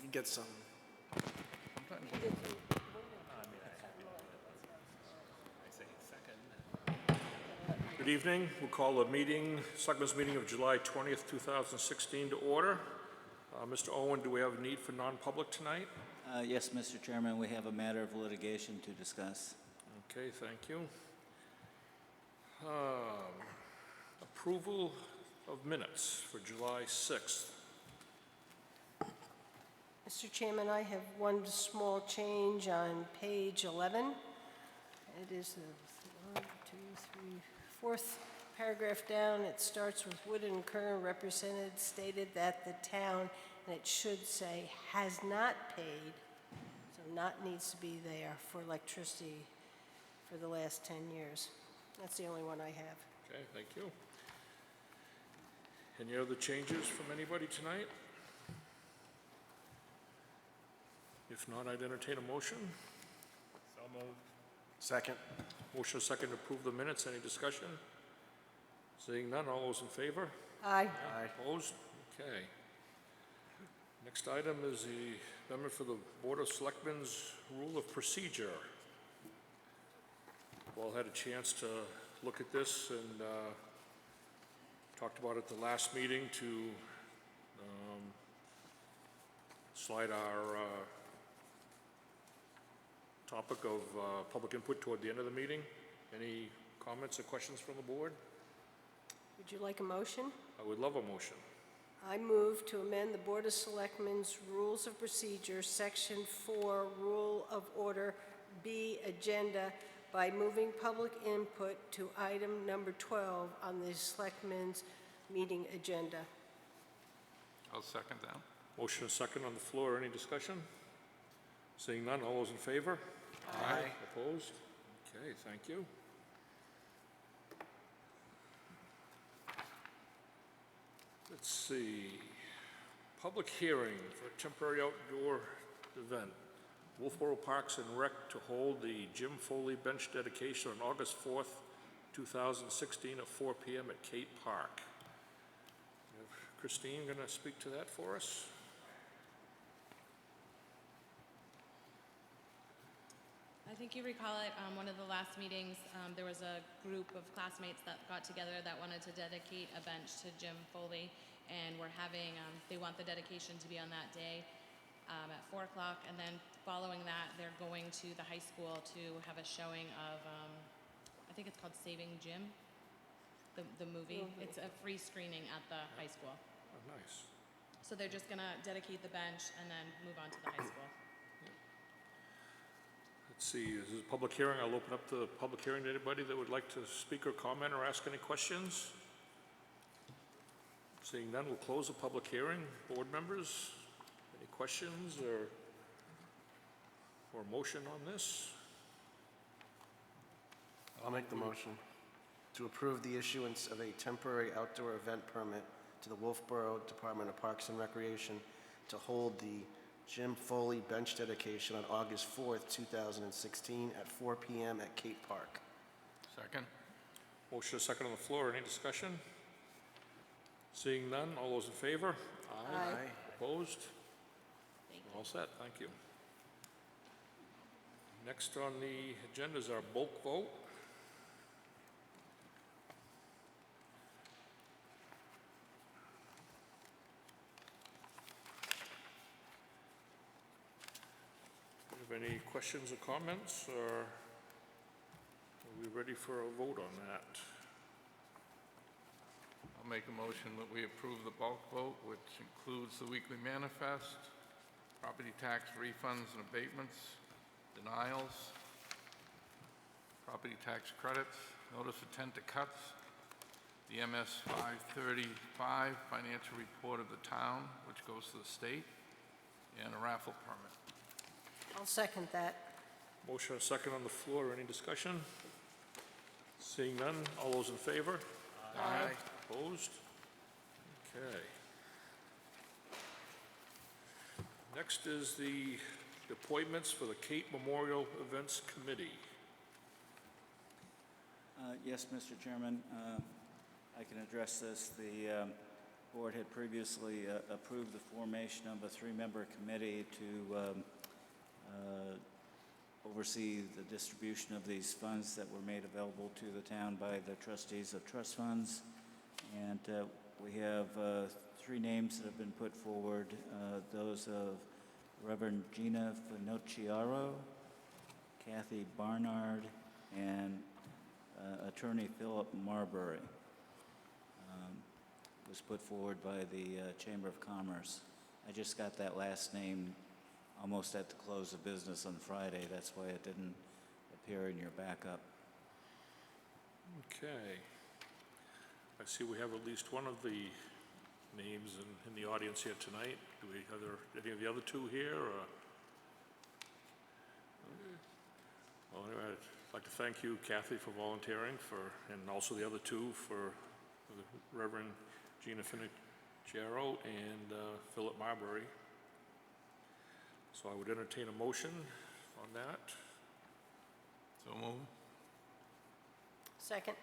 You get some. Sometimes I say second. Good evening. We'll call the Selectmen's meeting of July 20th, 2016 to order. Mr. Owen, do we have a need for non-public tonight? Yes, Mr. Chairman, we have a matter of litigation to discuss. Okay, thank you. Approval of minutes for July 6th. Mr. Chairman, I have one small change on page 11. It is the fourth paragraph down. It starts with Wood and Kerr represented, stated that the town, and it should say, has not paid, so not needs to be there for electricity for the last 10 years. That's the only one I have. Okay, thank you. Any other changes from anybody tonight? If not, I'd entertain a motion. So moved. Second. Motion second to approve the minutes. Any discussion? Seeing none, all those in favor? Aye. Aye. Opposed? Okay. Next item is the amendment for the Board of Selectmen's Rule of Procedure. We've all had a chance to look at this and talked about it at the last meeting to slide our topic of public input toward the end of the meeting. Any comments or questions from the board? Would you like a motion? I would love a motion. I move to amend the Board of Selectmen's Rules of Procedure, Section 4, Rule of Order B, Agenda, by moving public input to item number 12 on the Selectmen's meeting agenda. I'll second that. Motion and second on the floor. Any discussion? Seeing none, all those in favor? Aye. Opposed? Okay, thank you. Let's see. Public hearing for a temporary outdoor event. Wolfeboro Parks and Rec to hold the Jim Foley bench dedication on August 4th, 2016 at 4 p.m. at Cape Park. Christine going to speak to that for us? I think you recall it, one of the last meetings, there was a group of classmates that got together that wanted to dedicate a bench to Jim Foley, and we're having, they want the dedication to be on that day at 4 o'clock, and then following that, they're going to the high school to have a showing of, I think it's called Saving Jim, the movie. It's a free screening at the high school. Oh, nice. So they're just gonna dedicate the bench and then move on to the high school. Let's see, this is a public hearing. I'll open up the public hearing to anybody that would like to speak or comment or ask any questions. Seeing none, we'll close the public hearing. Board members, any questions or motion on this? I'll make the motion to approve the issuance of a temporary outdoor event permit to the Wolfeboro Department of Parks and Recreation to hold the Jim Foley bench dedication on August 4th, 2016 at 4 p.m. at Cape Park. Second. Motion is second on the floor. Any discussion? Seeing none, all those in favor? Aye. Opposed? Thank you. All set, thank you. Next on the agenda is our bulk vote. Do you have any questions or comments, or are we ready for a vote on that? I'll make a motion that we approve the bulk vote, which includes the weekly manifest, property tax refunds and abatements, denials, property tax credits, notice of intent to cuts, the MS 535 financial report of the town, which goes to the state, and a raffle permit. I'll second that. Motion and second on the floor. Any discussion? Seeing none, all those in favor? Aye. Opposed? Okay. Next is the appointments for the Cape Memorial Events Committee. Yes, Mr. Chairman, I can address this. The board had previously approved the formation of a three-member committee to oversee the distribution of these funds that were made available to the town by the trustees of trust funds. And we have three names that have been put forward, those of Reverend Gina Finocchiaro, Kathy Barnard, and Attorney Philip Marbury. Was put forward by the Chamber of Commerce. I just got that last name almost at the close of business on Friday. That's why it didn't appear in your backup. Okay. I see we have at least one of the names in the audience here tonight. Do we have any of the other two here? Or? Well, anyway, I'd like to thank you, Kathy, for volunteering, and also the other two for the Reverend Gina Finocchiaro and Philip Marbury. So I would entertain a motion on that. So moved. Second.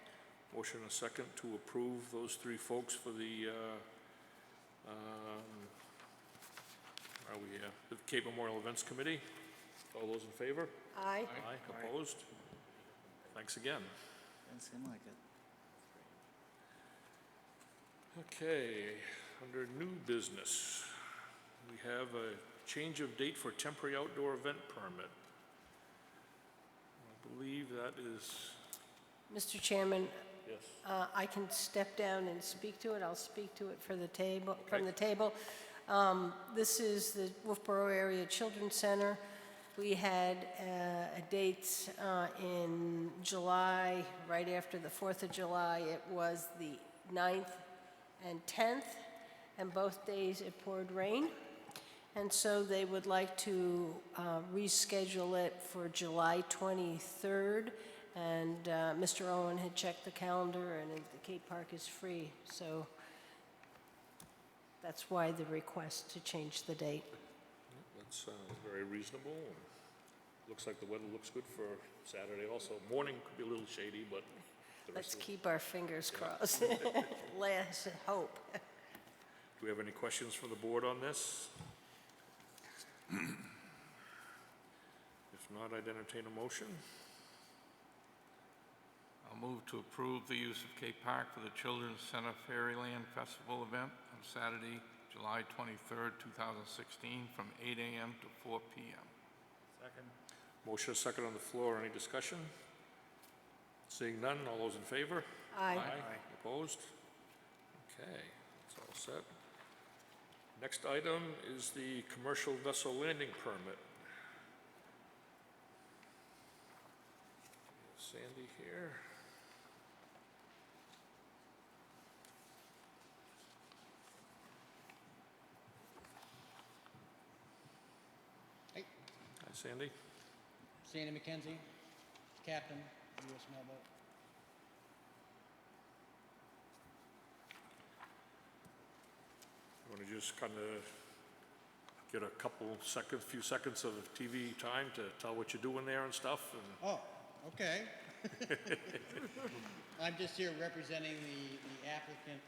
Motion and a second to approve those three folks for the Cape Memorial Events Committee. All those in favor? Aye. Aye. Opposed? Thanks again. Doesn't seem like it. Okay, under new business, we have a change of date for temporary outdoor event permit. I believe that is, Mr. Chairman, yes. I can step down and speak to it. I'll speak to it for the table, Okay. from the table. This is the Wolfeboro Area Children's Center. We had a date in July, right after the 4th of July. It was the 9th and 10th, and both days it poured rain. And so they would like to reschedule it for July 23rd. And Mr. Owen had checked the calendar, and the Cape Park is free. So that's why the request to change the date. That sounds very reasonable. Looks like the weather looks good for Saturday also. Morning could be a little shady, but the Let's rest of it. keep our fingers crossed. Last hope. Do we have any questions from the board on this? If not, I'd entertain a motion. I'll move to approve the use of Cape Park for the Children's Center Fairyland Festival event on Saturday, July 23rd, 2016, from 8 a.m. to 4 p.m. Second. Motion is second on the floor. Any discussion? Seeing none, all those in favor? Aye. Opposed? Okay, that's all set. Next item is the commercial vessel landing permit. Sandy here. Hey, Hi, Sandy. Sandy McKenzie, Captain, U.S. Mailboat. You want to just kind of get a few seconds of TV time to tell what you're doing there and stuff? And Oh, okay. I'm just here representing the applicant.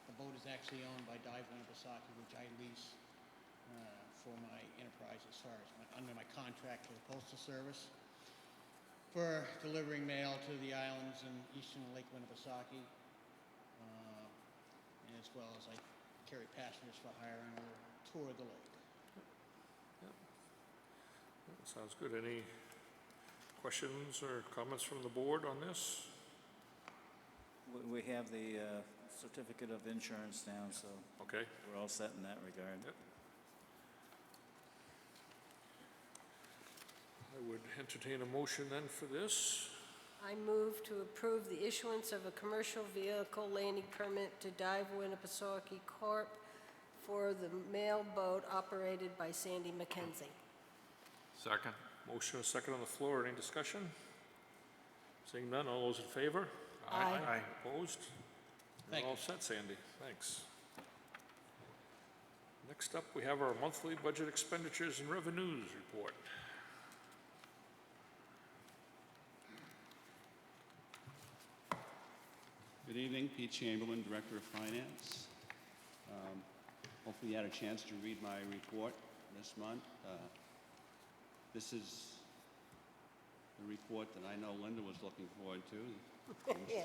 The boat is actually owned by Dive Winnipesaukee, which I lease for my enterprise as far as under my contract for the Postal Service for delivering mail to the islands in eastern Lake Winnipesaukee, and as well as I carry passengers for hire and will tour the lake. sounds good. Any questions or comments from the board on this? We have the certificate of insurance now, so Okay. we're all set in that regard. Yep. I would entertain a motion then for this. I move to approve the issuance of a commercial vehicle landing permit to Dive Winnipesaukee Corp. for the mail boat operated by Sandy McKenzie. Second. Motion is second on the floor. Any discussion? Seeing none, all those in favor? Aye. Opposed? Thank You're all you. set, Sandy. Thanks. Next up, we have our monthly budget expenditures and revenues report. Good evening, Pete Chamberlain, Director of Finance. Hopefully you had a chance to read my report this month. This is the report that I know Linda was looking forward to. Yeah.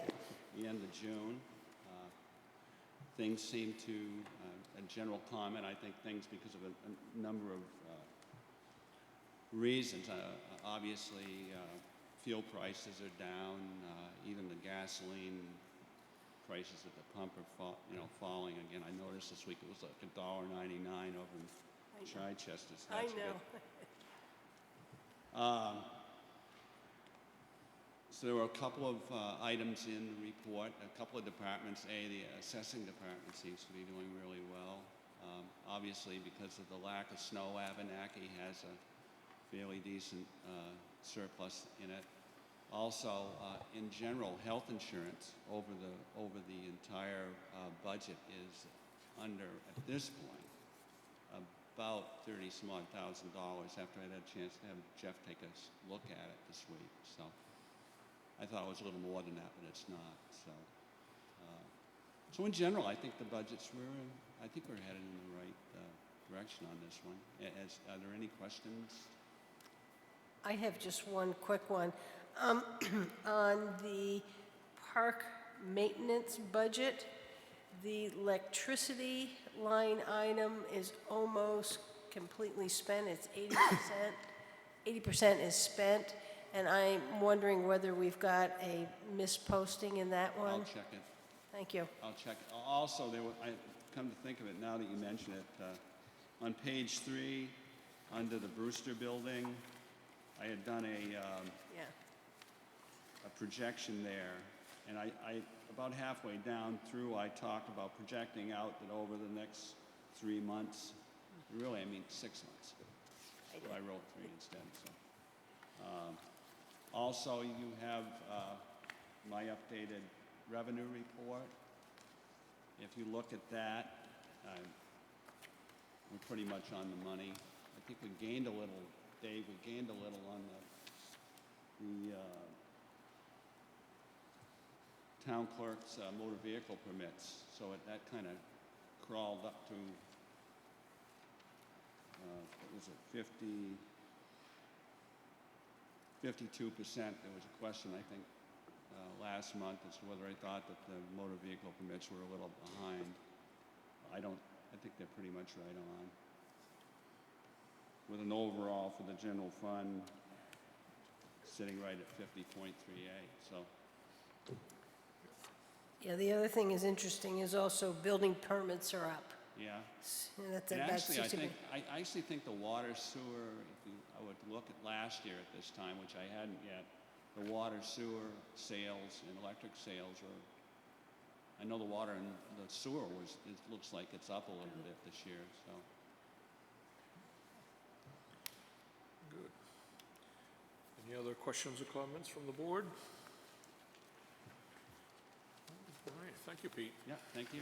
The end of June. Things seem to, a general comment, I think things because of a number of reasons. Obviously, fuel prices are down. Even the gasoline prices at the pump are falling again. I noticed this week it was like $1.99 over in Chichester. So I that's know. good. So there were a couple of items in the report, a couple of departments. The assessing department seems to be doing really well. Obviously, because of the lack of snow, Abenaki has a fairly decent surplus in it. Also, in general, health insurance over the entire budget is under, at this point, about $30-some-odd thousand after I had a chance to have Jeff take a look at it this week. So I thought it was a little more than that, but it's not. So in general, I think the budgets I think we're headed in the right direction on this one. Are there any questions? I have just one quick one. On the park maintenance budget, the electricity line item is almost completely spent. It's 80%. 80% is spent, and I'm wondering whether we've got a misposting in that one. I'll check it. Thank you. I'll check it. Also, I come to think of it now that you mention it, on page 3, under the Brewster Building, I had done Yeah. a projection there, and I about halfway down through, I talked about projecting out that over the next 3 months, really, I mean 6 months. But I wrote 3 instead. So, also, you have my updated revenue report. If you look at that, we're pretty much on the money. I think we gained a little, Dave. We gained a little on the town clerk's motor vehicle permits, so that kind of crawled up to, what was it, 52%. There was a question, I think, last month as to whether I thought that the motor vehicle permits were a little behind. I think they're pretty much right on. With an overall for the general fund sitting right at 50.38, so. Yeah, the other thing is interesting is also building permits are up. Yeah. That's And about actually, 60. I actually think the water sewer, I would look at last year at this time, which I hadn't yet, the water sewer sales and electric sales are, I know the water and the sewer it looks like it's up a little bit this year, so. Good. Any other questions or comments from the board? All right, thank you, Pete. Yeah, thank you.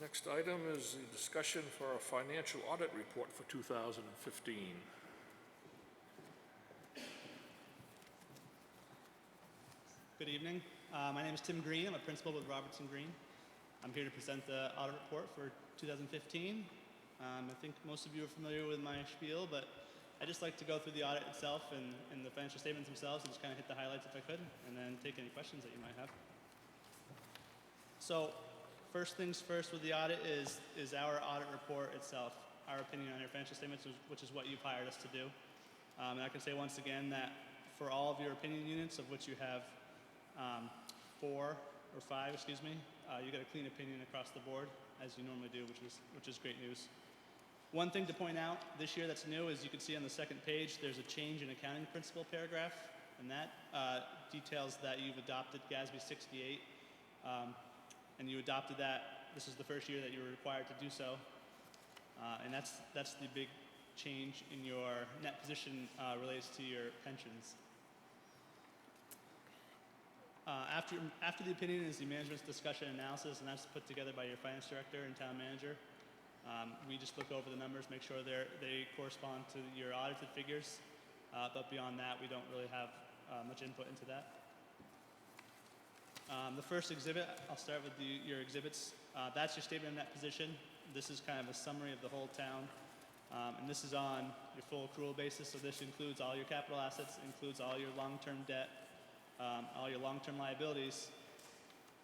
Next item is the discussion for a financial audit report for 2015. Good evening. My name is Tim Green. I'm a principal with Robertson Green. I'm here to present the audit report for 2015. I think most of you are familiar with my spiel, but I just like to go through the audit itself and the financial statements themselves and just kind of hit the highlights if I could, and then take any questions that you might have. So, first things first with the audit is our audit report itself, our opinion on your financial statements, which is what you've hired us to do. And I can say once again that for all of your opinion units, of which you have 4 or 5, you got a clean opinion across the board, as you normally do, which is great news. One thing to point out this year that's new is you can see on the second page there's a change in accounting principle paragraph, and that details that you've adopted GASB 68, and you adopted that. This is the first year that you were required to do so, and that's the big change in your net position relates to your pensions. After the opinion is the management's discussion and analysis, and that's put together by your finance director and town manager. We just look over the numbers, make sure they correspond to your audited figures, but beyond that, we don't really have much input into that. The first exhibit, I'll start with your exhibits. That's your statement of net position. This is kind of a summary of the whole town. And this is on your full accrual basis, so this includes all your capital assets, includes all your long-term debt, all your long-term liabilities.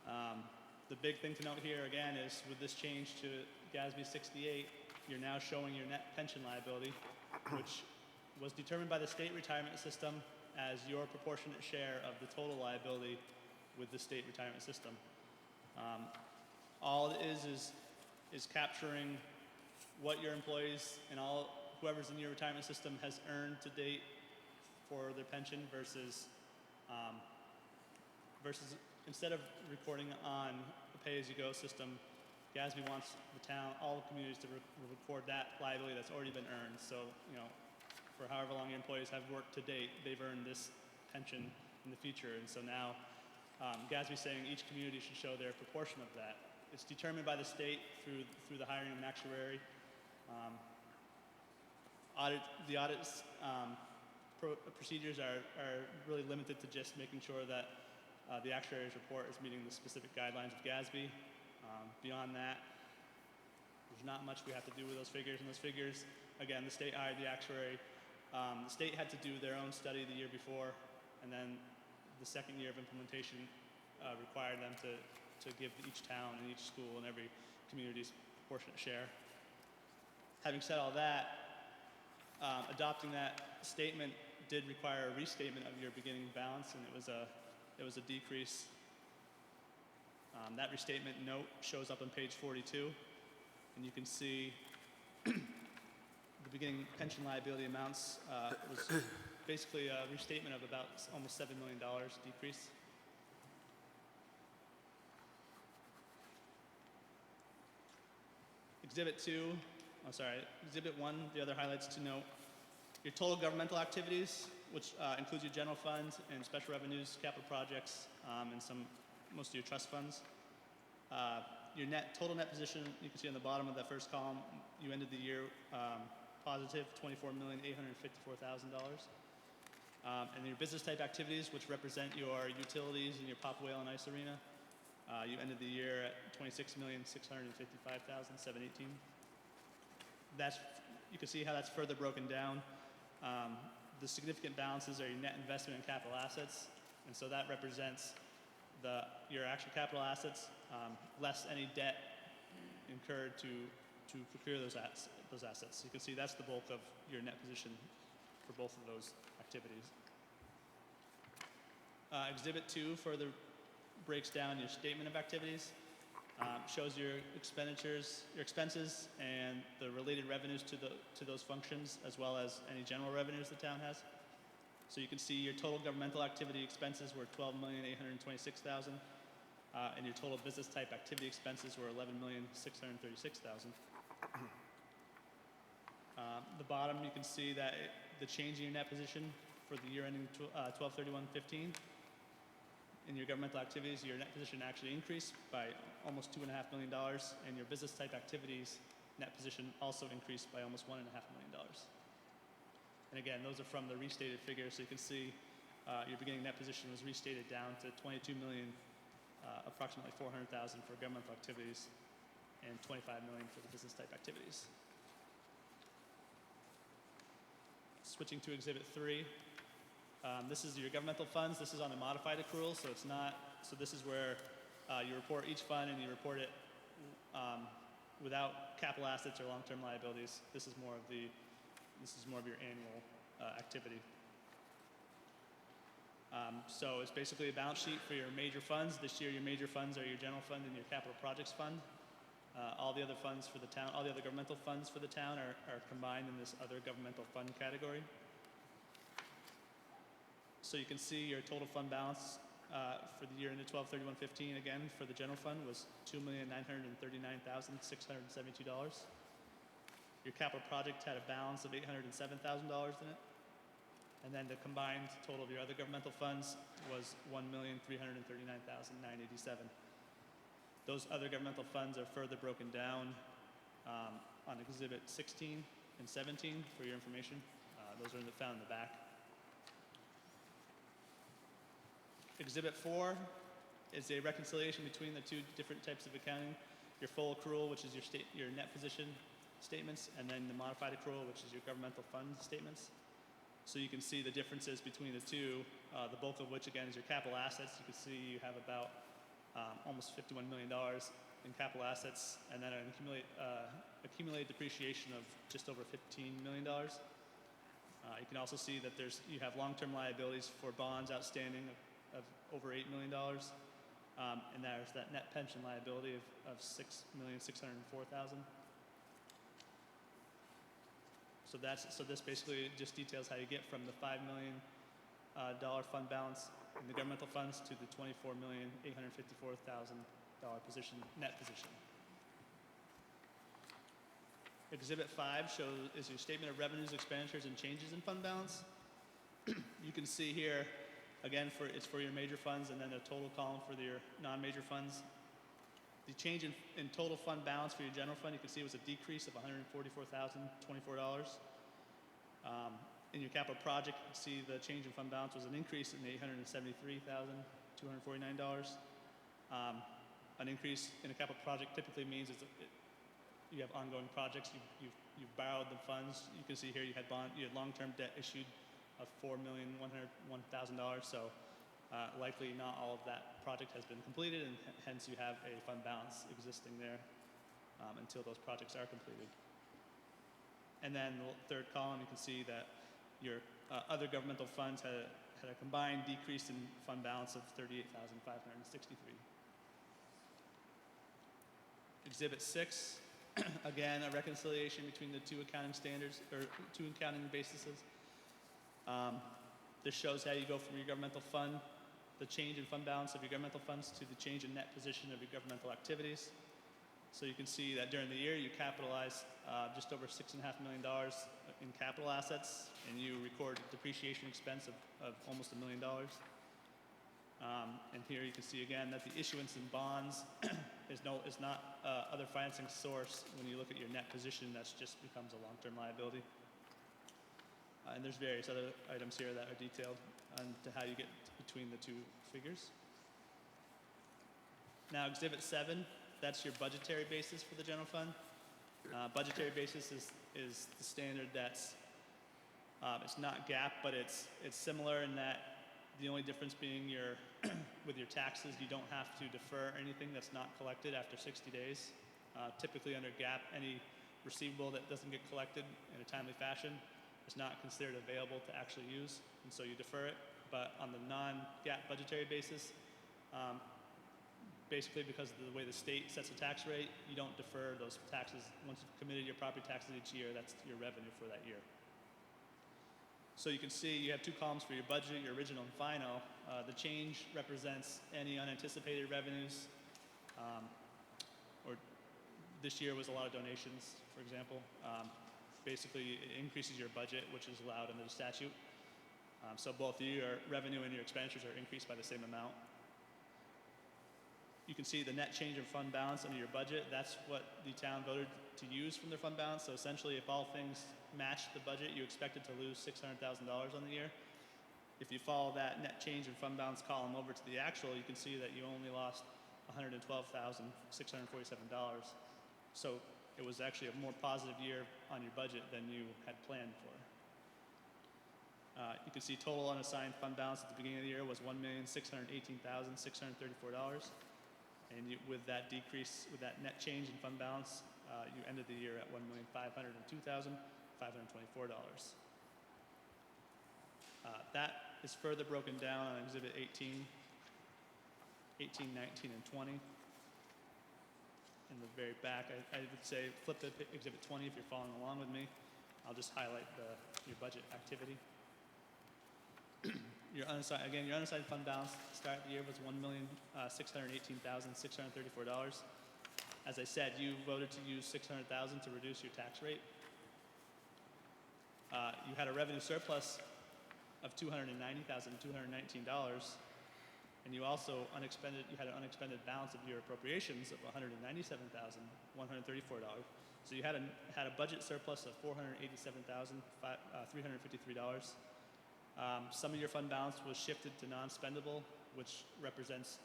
The big thing to note here, again, is with this change to GASB 68, you're now showing your net pension liability, which was determined by the state retirement system as your proportionate share of the total liability with the state retirement system. All it is capturing what your employees and whoever's in your retirement system has earned to date for their pension versus instead of recording on a pay-as-you-go system, GASB wants the town, all the communities to record that liability that's already been earned. So, for however long your employees have worked to date, they've earned this pension in the future. And so now GASB is saying each community should show their proportion of that. It's determined by the state through the hiring of an actuary. The audit's procedures are really limited to just making sure that the actuary's report is meeting the specific guidelines of GASB. Beyond that, there's not much we have to do with those figures. And those figures, again, the state hired the actuary. The state had to do their own study the year before, and then the second year of implementation required them to give each town and each school and every community's proportionate share. Having said all that, adopting that statement did require a restatement of your beginning balance, and it was a decrease. That restatement note shows up on page 42, and you can see the beginning pension liability amounts was basically a restatement of about almost $7 million decrease. Exhibit 1, the other highlights to note. Your total governmental activities, which includes your general funds and special revenues, capital projects, and most of your trust funds. Your total net position, you can see on the bottom of that first column, you ended the year positive $24,854,000. And your business type activities, which represent your utilities and your Pop Whale and Ice Arena, you ended the year at $26,655,718. You can see how that's further broken down. The significant balances are your net investment in capital assets, and so that represents your actual capital assets less any debt incurred to procure those assets. So you can see that's the bulk of your net position for both of those activities. Exhibit 2 further breaks down your statement of activities, shows your expenditures, your expenses, and the related revenues to those functions, as well as any general revenues the town has. So you can see your total governmental activity expenses were $12,826,000, and your total business type activity expenses were $11,636,000. The bottom, you can see that the change in your net position for the year ending 12/31/15. In your governmental activities, your net position actually increased by almost $2.5 million, and your business type activities net position also increased by almost $1.5 million. And again, those are from the restated figures, so you can see your beginning net position was restated down to $22 million, approximately $400,000 for governmental activities, and $25 million for the business type activities. Switching to Exhibit 3. This is your governmental funds. This is on a modified accrual, so it's not. So this is where you report each fund and you report it without capital assets or long-term liabilities. This is more of your annual activity. So it's basically a balance sheet for your major funds. This year, your major funds are your general fund and your capital projects fund. All the other funds for the town, all the other governmental funds for the town are combined in this other governmental fund category. So you can see your total fund balance for the year ended 12/31/15, again, for the general fund was $2,939,672. Your capital project had a balance of $807,000 in it. And then the combined total of your other governmental funds was $1,339,987. Those other governmental funds are further broken down on Exhibit 16 and 17 for your information. Those are found in the back. Exhibit 4 is a reconciliation between the two different types of accounting. Your full accrual, which is your net position statements, and then the modified accrual, which is your governmental fund statements. So you can see the differences between the two, the bulk of which, again, is your capital assets. You can see you have about almost $51 million in capital assets, and then an accumulated depreciation of just over $15 million. You can also see that you have long-term liabilities for bonds outstanding of over $8 million, and there's that net pension liability of $6,604,000. So this basically just details how you get from the $5 million fund balance in the governmental funds to the $24,854,000 net position. Exhibit 5 is your statement of revenues, expenditures, and changes in fund balance. You can see here, again, it's for your major funds, and then a total column for your non-major funds. The change in total fund balance for your general fund, you can see, was a decrease of $144,024. In your capital project, you can see the change in fund balance was an increase in $873,249. An increase in a capital project typically means you have ongoing projects. You've borrowed the funds. You can see here you had long-term debt issued of $4,101,000. So likely not all of that project has been completed, and hence you have a fund balance existing there until those projects are completed. And then the third column, you can see that your other governmental funds had a combined decrease in fund balance of $38,563. Exhibit 6, again, a reconciliation between the two accounting standards, or two accounting bases. This shows how you go from your governmental fund, the change in fund balance of your governmental funds, to the change in net position of your governmental activities. So you can see that during the year you capitalized just over $6.5 million in capital assets, and you record depreciation expense of almost $1 million. And here you can see again that the issuance in bonds is not other financing source. When you look at your net position, that just becomes a long-term liability. And there's various other items here that are detailed to how you get between the two figures. Now, Exhibit 7, that's your budgetary basis for the general fund. Budgetary basis is the standard that's it's not GAAP, but it's similar in that the only difference being with your taxes, you don't have to defer anything that's not collected after 60 days. Typically under GAAP, any receivable that doesn't get collected in a timely fashion is not considered available to actually use, and so you defer it. But on the non-GAAP budgetary basis, basically because of the way the state sets a tax rate, you don't defer those taxes. Once you've committed your property taxes each year, that's your revenue for that year. So you can see you have two columns for your budget, your original and final. The change represents any unanticipated revenues, or this year was a lot of donations, for example. Basically, it increases your budget, which is allowed under the statute. So both your revenue and your expenditures are increased by the same amount. You can see the net change in fund balance under your budget. That's what the town voted to use from their fund balance. So essentially, if all things match the budget, you expected to lose $600,000 on the year. If you follow that net change in fund balance column over to the actual, you can see that you only lost $112,647. So it was actually a more positive year on your budget than you had planned for. You can see total unassigned fund balance at the beginning of the year was $1,618,634. And with that decrease, with that net change in fund balance, you ended the year at $1,502,524. That is further broken down on Exhibit 18, 19, and 20. In the very back, I would say flip to Exhibit 20 if you're following along with me. I'll just highlight your budget activity. Your unassigned fund balance to start the year was $1,618,634. As I said, you voted to use $600,000 to reduce your tax rate. You had a revenue surplus of $290,219, and you also had an unexpended balance of your appropriations of $197,134. So you had a budget surplus of $487,353. Some of your fund balance was shifted to non-spendable which represents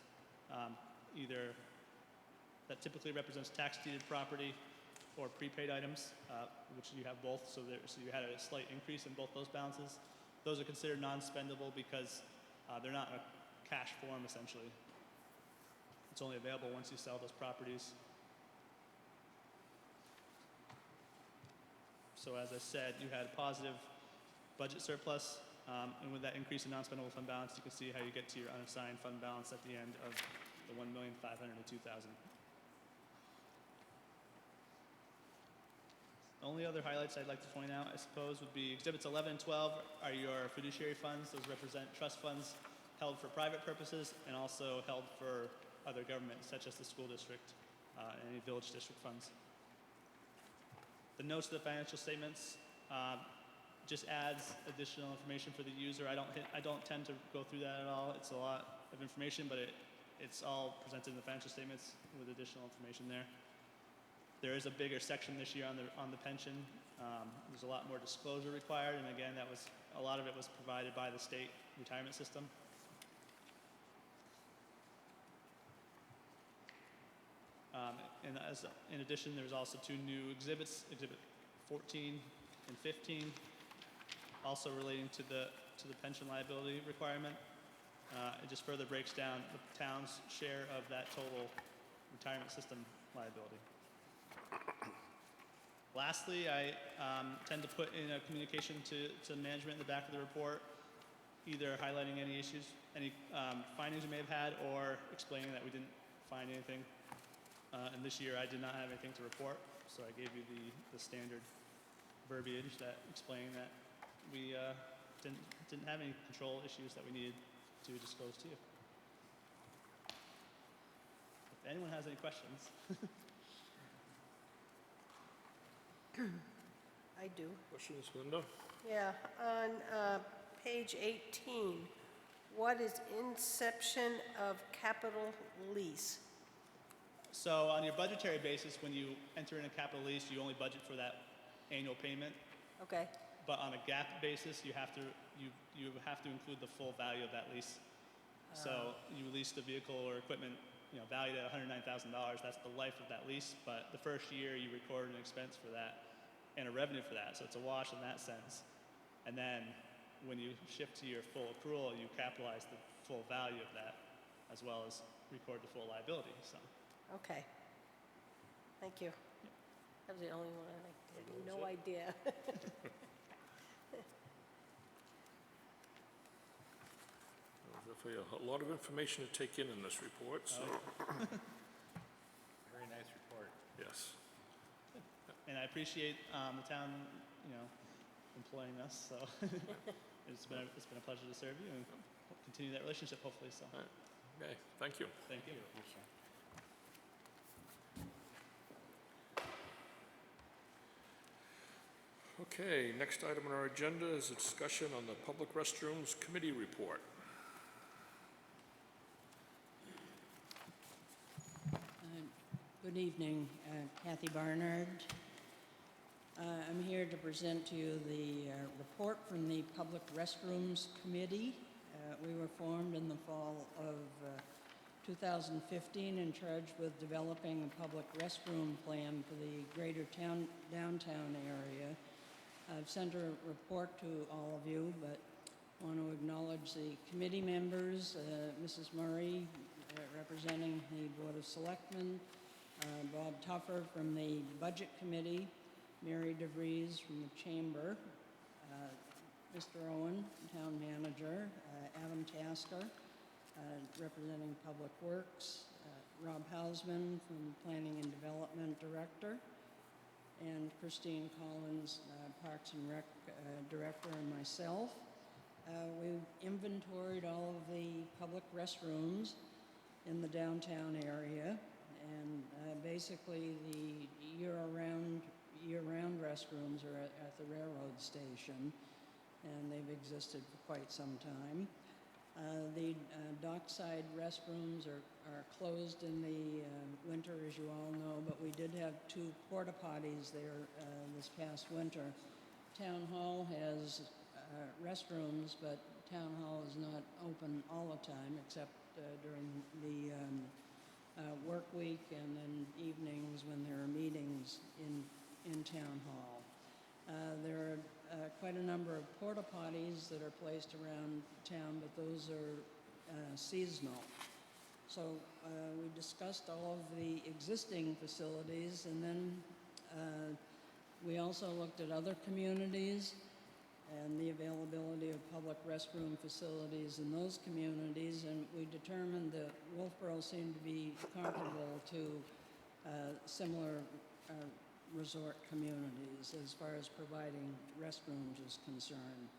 that typically represents tax deeded property or prepaid items, which you have both, so you had a slight increase in both those balances. Those are considered non-spendable because they're not in a cash form, essentially. It's only available once you sell those properties. So as I said, you had a positive budget surplus, and with that increase in non-spendable fund balance, you can see how you get to your unassigned fund balance at the end of the $1,502,000. The only other highlights I'd like to point out, I suppose, would be Exhibits 11 and 12 are your fiduciary funds. Those represent trust funds held for private purposes and also held for other governments, such as the school district and any village district funds. The notes to the financial statements just adds additional information for the user. I don't tend to go through that at all. It's a lot of information, but it's all presented in the financial statements with additional information there. There is a bigger section this year on the pension. There's a lot more disclosure required, and again, a lot of it was provided by the state retirement system. In addition, there's also two new exhibits, Exhibit 14 and 15, also relating to the pension liability requirement. It just further breaks down the town's share of that total retirement system liability. Lastly, I tend to put in a communication to management in the back of the report, either highlighting any issues, any findings we may have had, or explaining that we didn't find anything. And this year I did not have anything to report, so I gave you the standard verbiage that explained that we didn't have any control issues that we needed to disclose to you. If anyone has any questions. I do. Questions, Linda? Yeah, on page 18, what is inception of capital lease? So on your budgetary basis, when you enter in a capital lease, you only budget for that annual payment. Okay, But on a GAAP basis, you have to include the full value of that lease. So you lease the vehicle or equipment, valued at $109,000. That's the life of that lease. But the first year, you record an expense for that and a revenue for that. So it's a wash in that sense. And then when you shift to your full accrual, you capitalize the full value of that, as well as record the full liability. So. okay. Thank you. That was the only one I had no idea. Definitely a lot of information to take in this report, so, Very nice report. yes. And I appreciate the town, employing us. So it's been a pleasure to serve you and continue that relationship, hopefully. So All right. Okay, thank you. thank you. Okay, next item on our agenda is a discussion on the Public Restrooms Committee report. Good evening, Kathy Barnard. I'm here to present to you the report from the Public Restrooms Committee. We were formed in the fall of 2015 and charged with developing a public restroom plan for the greater downtown area. I've sent a report to all of you, but want to acknowledge the committee members, Mrs. Murray, representing the Board of Selectmen, Bob Tuffer from the Budget Committee, Mary DeVries from the Chamber, Mr. Owen, Town Manager, Adam Tasker, representing Public Works, Rob Hausman from Planning and Development Director, and Christine Collins, Parks and Rec Director, and myself. We inventoried all of the public restrooms in the downtown area, and basically the year-round restrooms are at the railroad station, and they've existed for quite some time. The dockside restrooms are closed in the winter, as you all know, but we did have 2 porta potties there this past winter. Town Hall has restrooms, but town hall is not open all the time, except during the work week and then evenings when there are meetings in town hall. There are quite a number of porta potties that are placed around town, but those are seasonal. So we discussed all of the existing facilities, and then we also looked at other communities and the availability of public restroom facilities in those communities, and we determined that Wolfeboro seemed to be comparable to similar resort communities as far as providing restrooms is concerned.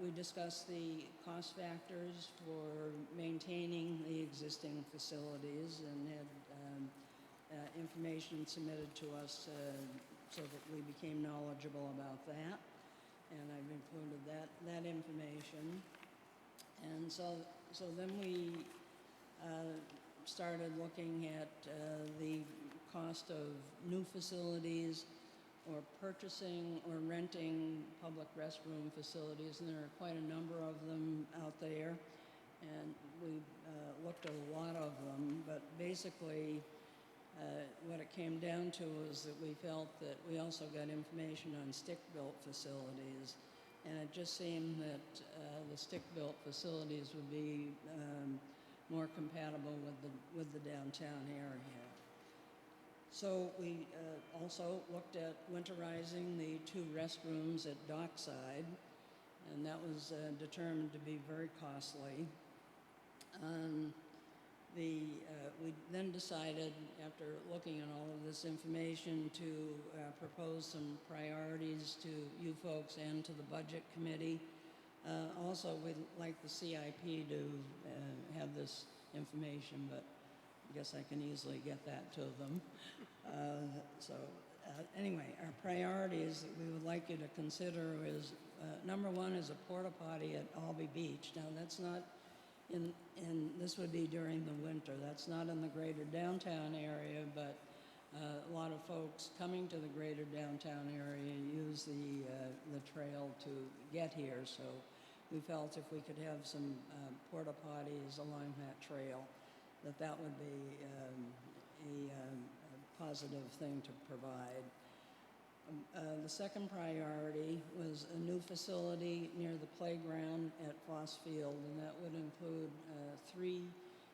We discussed the cost factors for maintaining the existing facilities and had information submitted to us so that we became knowledgeable about that. And I've included that information. And so then we started looking at the cost of new facilities or purchasing or renting public restroom facilities, and there are quite a number of them out there. And we looked at a lot of them, but basically what it came down to was that we felt that we also got information on stick-built facilities, and it just seemed that the stick-built facilities would be more compatible with the downtown area. So we also looked at winterizing the 2 restrooms at Dockside, and that was determined to be very costly. We then decided, after looking at all of this information, to propose some priorities to you folks and to the Budget Committee. Also, we'd like the CIP to have this information, but I guess I can easily get that to them. Anyway, our priorities that we would like you to consider is, number 1 is a porta potty at Albee Beach. Now, that's not this would be during the winter. That's not in the greater downtown area, but a lot of folks coming to the greater downtown area use the trail to get here. So we felt if we could have some porta potties along that trail, that would be a positive thing to provide. The second priority was a new facility near the playground at Foss Field, and that would include 3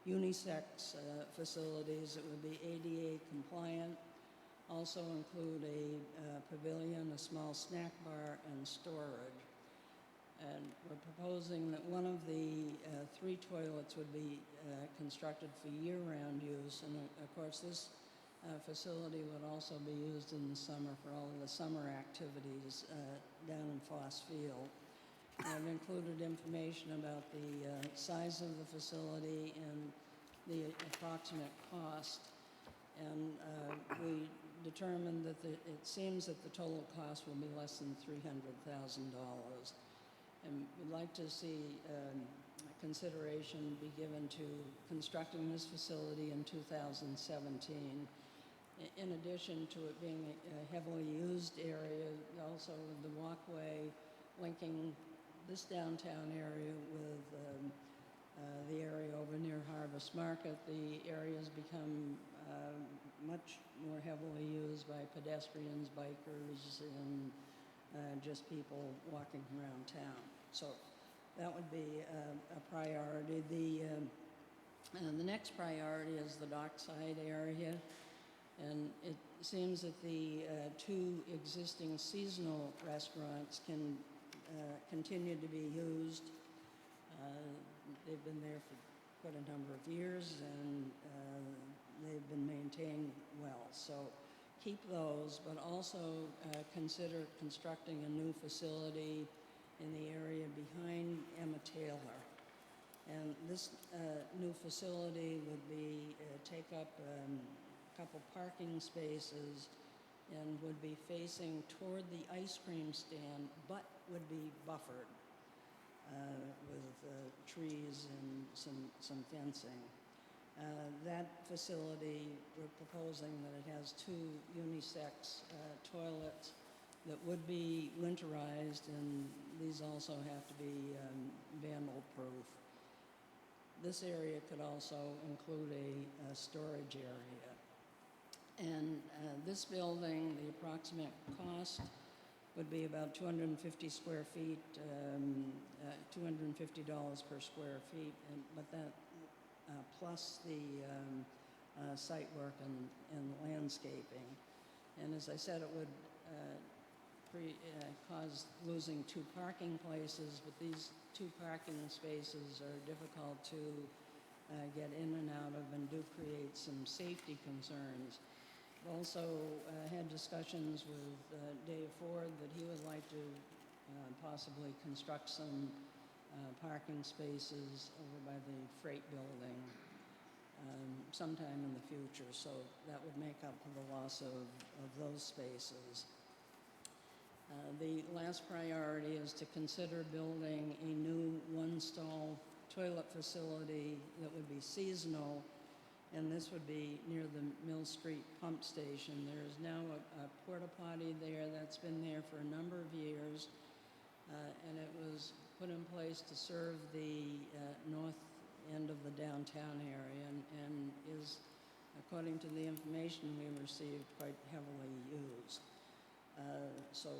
unisex facilities that would be ADA compliant, also include a pavilion, a small snack bar, and storage. And we're proposing that one of the 3 toilets would be constructed for year-round use, and of course this facility would also be used in the summer for all of the summer activities down in Foss Field. I've included information about the size of the facility and the approximate cost, and we determined that it seems that the total cost will be less than $300,000. And we'd like to see consideration be given to constructing this facility in 2017. In addition to it being a heavily used area, also the walkway linking this downtown area with the area over near Harvest Market, the area has become much more heavily used by pedestrians, bikers, and just people walking around town. So that would be a priority. The next priority is the Dockside area. And it seems that the 2 existing seasonal restaurants can continue to be used. They've been there for quite a number of years, and they've been maintained well. So keep those, but also consider constructing a new facility in the area behind Emma Taylor. And this new facility would be take up couple parking spaces and would be facing toward the ice cream stand, but would be buffered with trees and some fencing. That facility, we're proposing that it has 2 unisex toilets that would be winterized, and these also have to be vandal-proof. This area could also include a storage area. And this building, the approximate cost would be about 250 square feet, $250 per square feet, but that plus the site work and landscaping. And as I said, it would cause losing 2 parking places, but these 2 parking spaces are difficult to get in and out of and do create some safety concerns. Also had discussions with Dave Ford that he would like to possibly construct some parking spaces over by the freight building sometime in the future, so that would make up for the loss of those spaces. The last priority is to consider building a new one-stall toilet facility that would be seasonal, and this would be near the Mill Street pump station. There is now a porta potty there that's been there for a number of years, and it was put in place to serve the north end of the downtown area and is, according to the information we received, quite heavily used. So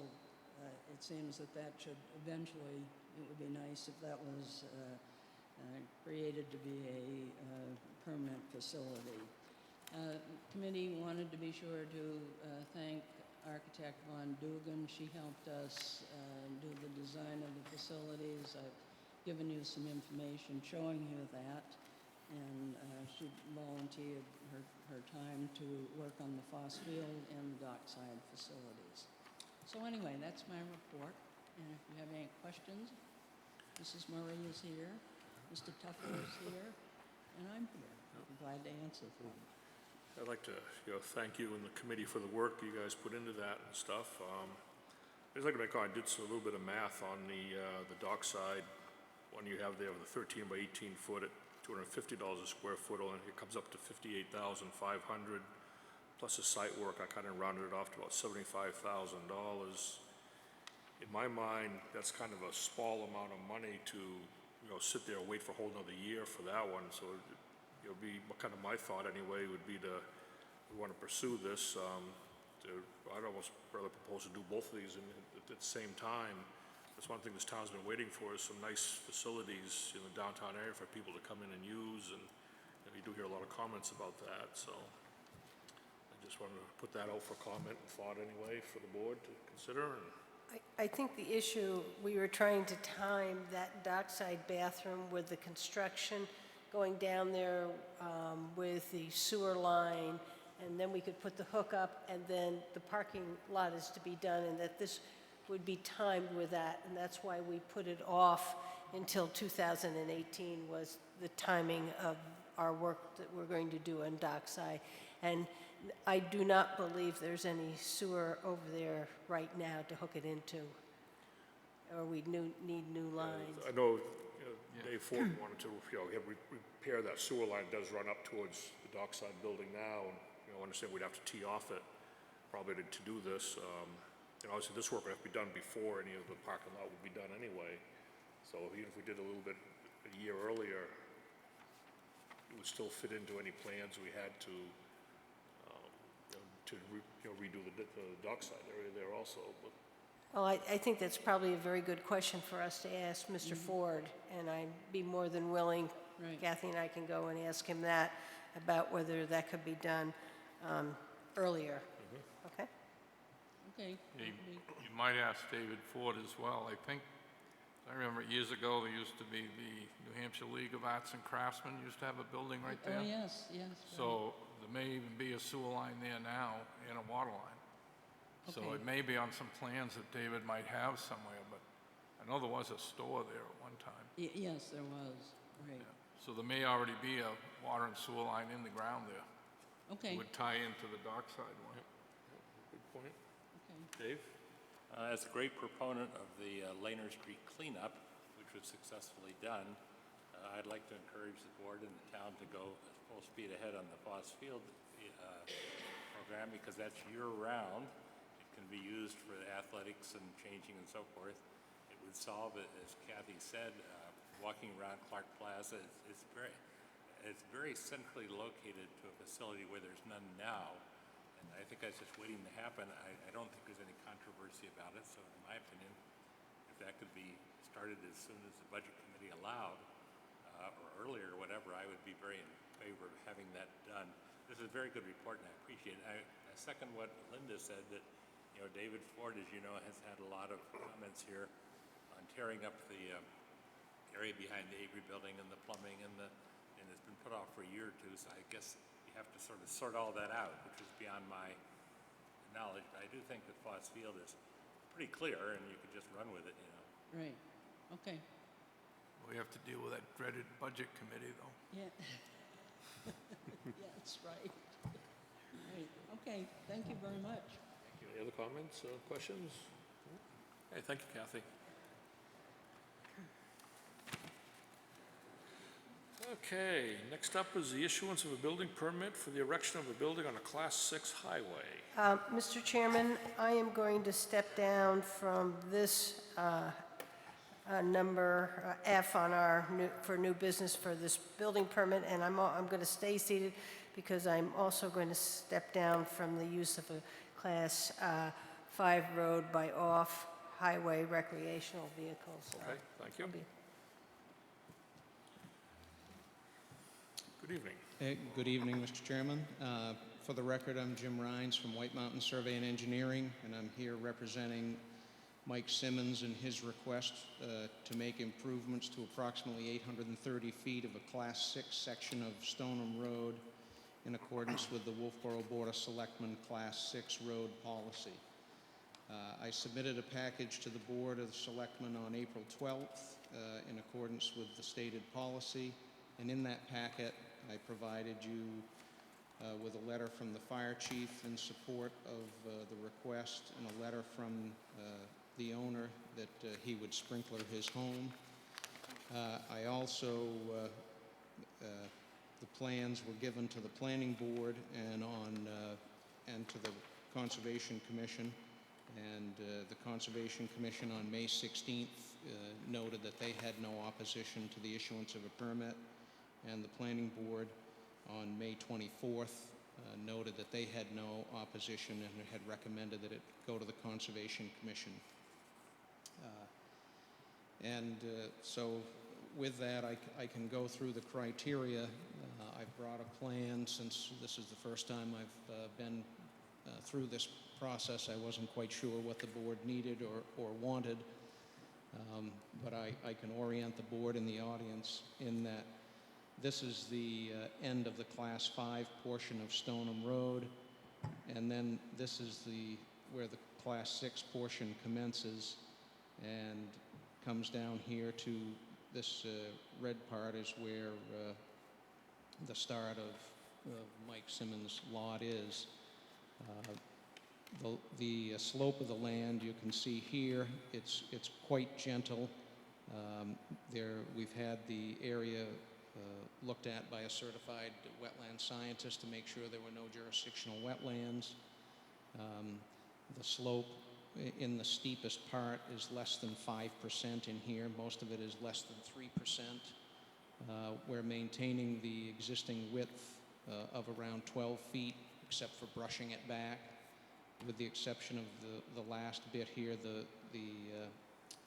it seems that should eventually, it would be nice if that was created to be a permanent facility. Committee wanted to be sure to thank architect Von Dugan. She helped us do the design of the facilities. I've given you some information showing you that, and she volunteered her time to work on the Foss Field and the dockside facilities. So anyway, that's my report, and if you have any questions, Mrs. Murray is here, Mr. Tucker is here, and I'm here. I'm glad to answer them. I'd like to thank you and the committee for the work you guys put into that and stuff. I'd like to make, I did a little bit of math on the dockside one you have there with the 13 by 18 foot at $250 a square foot, and it comes up to $58,500 plus the site work. I kind of rounded it off to about $75,000. In my mind, that's kind of a small amount of money to sit there and wait for a whole nother year for that one. So it'll be kind of my thought anyway would be we want to pursue this. I'd almost rather propose to do both of these at the same time. That's one thing this town's been waiting for, is some nice facilities in the downtown area for people to come in and use, and we do hear a lot of comments about that, so I just wanted to put that out for comment and thought anyway for the board to consider. I think the issue, we were trying to time that dockside bathroom with the construction going down there with the sewer line, and then we could put the hook up, and then the parking lot is to be done, and that this would be timed with that, and that's why we put it off until 2018 was the timing of our work that we're going to do on dockside. And I do not believe there's any sewer over there right now to hook it into, or we need new lines. I know Dave Ford wanted to repair that sewer line. It does run up towards the dockside building now, and I understand we'd have to tee off it probably to do this. Obviously, this work would have to be done before any of the parking lot would be done anyway. So even if we did a little bit a year earlier, it would still fit into any plans we had to redo the dockside area there also. But Well, I think that's probably a very good question for us to ask Mr. Ford, and I'd be more than willing, Right. Kathy and I can go and ask him that, about whether that could be done earlier. Okay? Okay. You might ask David Ford as well. I remember years ago, there used to be the New Hampshire League of Arts and Craftsmen used to have a building right there. Oh, yes, yes. right. So there may even be a sewer line there now and a water line. So Okay. it may be on some plans that David might have somewhere, but I know there was a store there at one time. Yes, there was, right. Yeah. So there may already be a water and sewer line in the ground there. Okay, It would tie into the dockside one. good point. okay. Dave? As a great proponent of the Laner Street cleanup, which was successfully done, I'd like to encourage the board and the town to go full speed ahead on the Foss Field program, because that's year-round. It can be used for athletics and changing and so forth. It would solve it, as Kathy said, walking around Clark Plaza, it's very centrally located to a facility where there's none now. And I think that's just waiting to happen. I don't think there's any controversy about it, so in my opinion, if that could be started as soon as the Budget Committee allowed, or earlier or whatever, I would be very in favor of having that done. This is a very good report, and I appreciate it. I second what Linda said, that, you know, David Ford, as you know, has had a lot of comments here on tearing up the area behind the Avery building and the plumbing, and it's been put off for a year or two, so I guess you have to sort of sort all that out, which is beyond my knowledge. But I do think that Foss Field is pretty clear, and you could just run with it, you know. Right, okay, We have to deal with that dreaded budget committee, though. yeah. Yeah, that's right. Right, okay, thank you very much. Any other comments, questions? Hey, thank you, Kathy. Okay, next up is the issuance of a building permit for the erection of a building on a Class 6 highway. Mr. Chairman, I am going to step down from this number F on our new business for this building permit, and I'm going to stay seated because I'm also going to step down from the use of a Class 5 road by off-highway recreational vehicles. Okay, thank you. Good evening. Good evening, Mr. Chairman. For the record, I'm Jim Rhines from White Mountain Survey and Engineering, and I'm here representing Mike Simmons and his request to make improvements to approximately 830 feet of a Class 6 section of Stoneham Road in accordance with the Wolfeboro Board of Selectmen Class 6 road policy. I submitted a package to the Board of Selectmen on April 12th in accordance with the stated policy, and in that packet I provided you with a letter from the fire chief in support of the request, and a letter from the owner that he would sprinkler his home. I also, the plans were given to the Planning Board and to the Conservation Commission, and the Conservation Commission on May 16th noted that they had no opposition to the issuance of a permit, and the Planning Board on May 24th noted that they had no opposition and had recommended that it go to the Conservation Commission. So with that, I can go through the criteria. I've brought a plan since this is the first time I've been through this process. I wasn't quite sure what the board needed or wanted, but I can orient the board and the audience in that this is the end of the Class 5 portion of Stoneham Road, and then this is where the Class 6 portion commences and comes down here to this red part is where the start of Mike Simmons' lot is. The slope of the land you can see here, it's quite gentle. We've had the area looked at by a certified wetland scientist to make sure there were no jurisdictional wetlands. The slope in the steepest part is less than 5% in here. Most of it is less than 3%. We're maintaining the existing width of around 12 feet, except for brushing it back. With the exception of the last bit here, the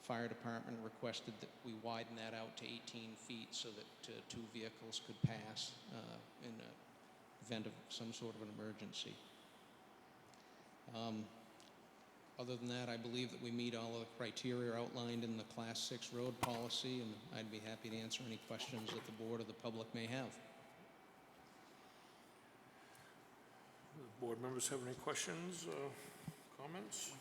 fire department requested that we widen that out to 18 feet so that two vehicles could pass in the event of some sort of an emergency. Other than that, I believe that we meet all of the criteria outlined in the Class 6 road policy, and I'd be happy to answer any questions that the board or the public may have. Do board members have any questions, comments?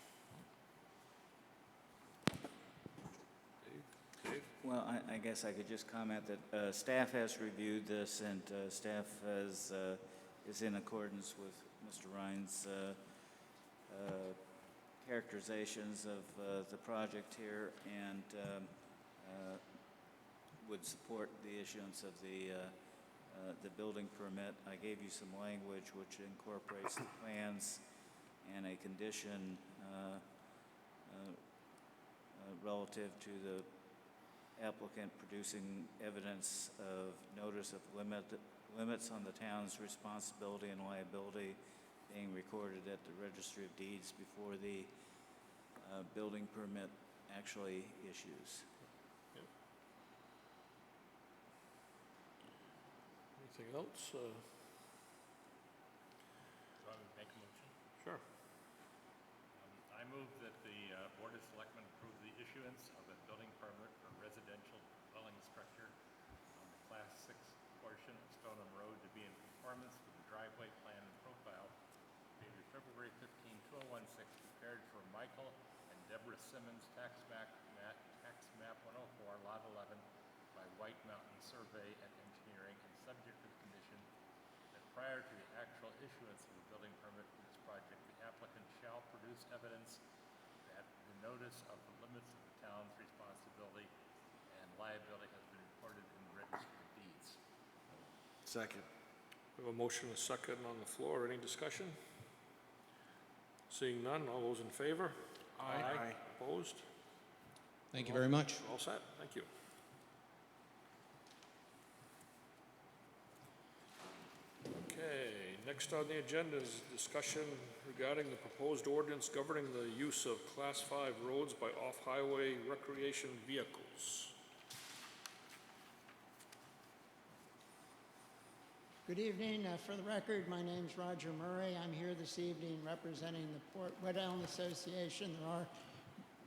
Dave? Well, I guess I could just comment that staff has reviewed this, and staff is in accordance with Mr. Ryan's characterizations of the project here, and would support the issuance of the building permit. I gave you some language which incorporates the plans and a condition relative to the applicant producing evidence of notice of limits on the town's responsibility and liability being recorded at the Registry of Deeds before the building permit actually issues. Anything else? Do you want me to make a motion? Sure. I move that the Board of Selectmen approve the issuance of a building permit for residential dwelling structure on the Class 6 portion of Stoneham Road to be in conformance with the driveway plan and profile dated February 15, 2016, prepared for Michael and Deborah Simmons, tax map 104, Lot 11, by White Mountain Survey and Engineering, and subject to the condition that prior to the actual issuance of the building permit for this project, the applicant shall produce evidence that the notice of the limits of the town's responsibility and liability has been recorded in the Registry of Deeds. Second. We have a motion and a second on the floor. Any discussion? Seeing none, all those in favor? Aye. Opposed? Thank you very much. All set, thank you. Okay, next on the agenda is discussion regarding the proposed ordinance governing the use of Class 5 roads by off-highway recreation vehicles. Good evening. For the record, my name is Roger Murray. I'm here this evening representing the Port Wet Island Association. There are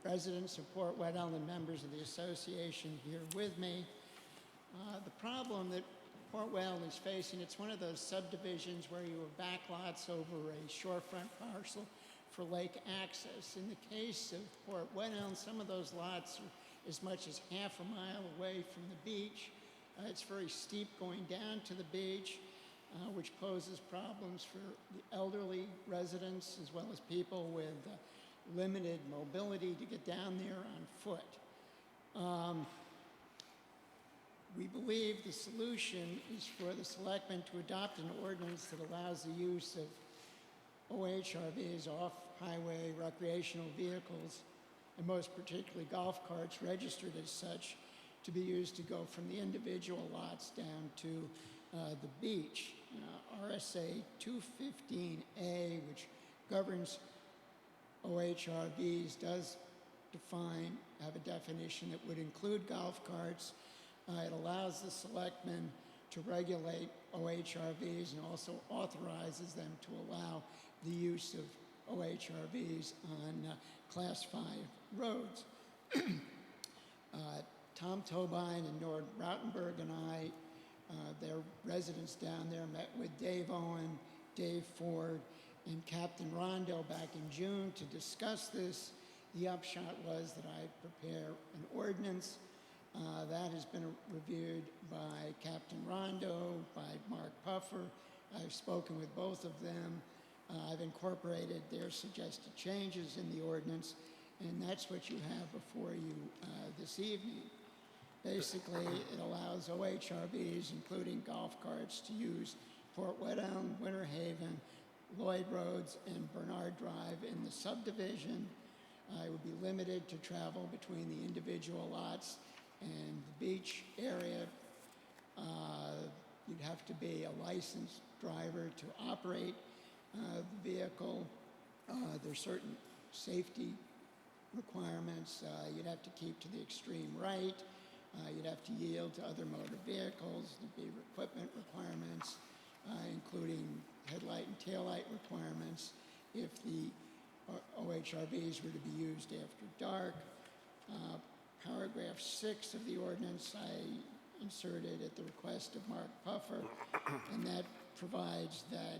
residents of Port Wet Island and members of the association here with me. The problem that Port Wet Island is facing, it's one of those subdivisions where you have backlots over a shorefront parcel for lake access. In the case of Port Wet Island, some of those lots are as much as half a mile away from the beach. It's very steep going down to the beach, which poses problems for the elderly residents as well as people with limited mobility to get down there on foot. We believe the solution is for the Selectmen to adopt an ordinance that allows the use of OHRVs, off-highway recreational vehicles, and most particularly golf carts registered as such, to be used to go from the individual lots down to the beach. RSA 215A, which governs OHRVs, does have a definition that would include golf carts. It allows the Selectmen to regulate OHRVs and also authorizes them to allow the use of OHRVs on Class 5 roads. Tom Tobine and Nord Rautenberg and I, their residents down there, met with Dave Owen, Dave Ford, and Captain Rondo back in June to discuss this. The upshot was that I prepare an ordinance that has been reviewed by Captain Rondo, by Mark Puffer. I've spoken with both of them. I've incorporated their suggested changes in the ordinance, and that's what you have before you this evening. Basically, it allows OHRVs, including golf carts, to use Port Wet Island, Winter Haven, Lloyd Roads, and Bernard Drive in the subdivision. It would be limited to travel between the individual lots and the beach area. You'd have to be a licensed driver to operate the vehicle. There's certain safety requirements. You'd have to keep to the extreme right. You'd have to yield to other motor vehicles. There'd be equipment requirements, including headlight and taillight requirements if the OHRVs were to be used after dark. Paragraph 6 of the ordinance I inserted at the request of Mark Puffer, and that provides that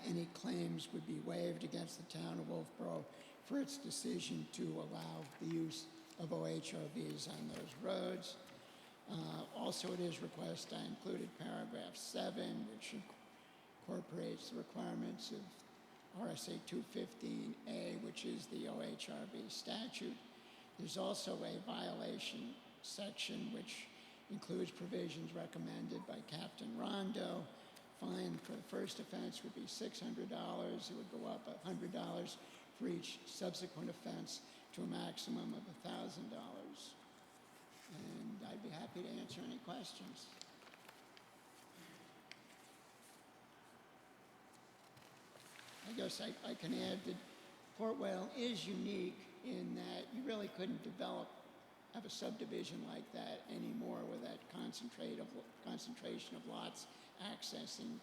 any claims would be waived against the town of Wolfeboro for its decision to allow the use of OHRVs on those roads. Also, at his request, I included paragraph 7, which incorporates the requirements of RSA 215A, which is the OHRV statute. There's also a violation section which includes provisions recommended by Captain Rondo. Fine for the first offense would be $600. It would go up $100 for each subsequent offense to a maximum of $1,000. And I'd be happy to answer any questions. I guess I can add that Port Whale is unique in that you really couldn't have a subdivision like that anymore with that concentration of lots accessing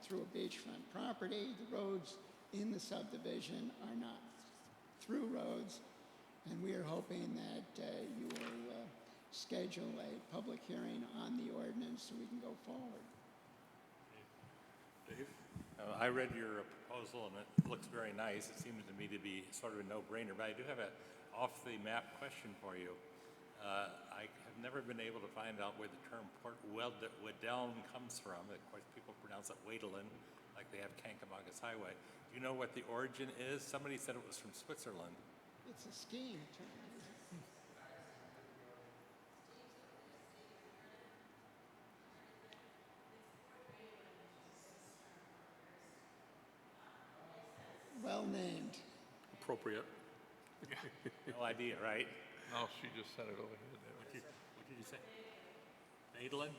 through a beachfront property. The roads in the subdivision are not through roads, and we are hoping that you will schedule a public hearing on the ordinance so we can go forward. Dave? I read your proposal, and it looks very nice. It seems to me to be sort of a no-brainer, but I do have an off-the-map question for you. I have never been able to find out where the term Port Wedeln comes from. Of course, people pronounce it Wedelin, like they have Kankamaga's Highway. Do you know what the origin is? Somebody said it was from Switzerland. It's a skiing term, isn't it? Well named. Appropriate. No idea, right? No, she just said it over here. There. What did you say? Wedelin?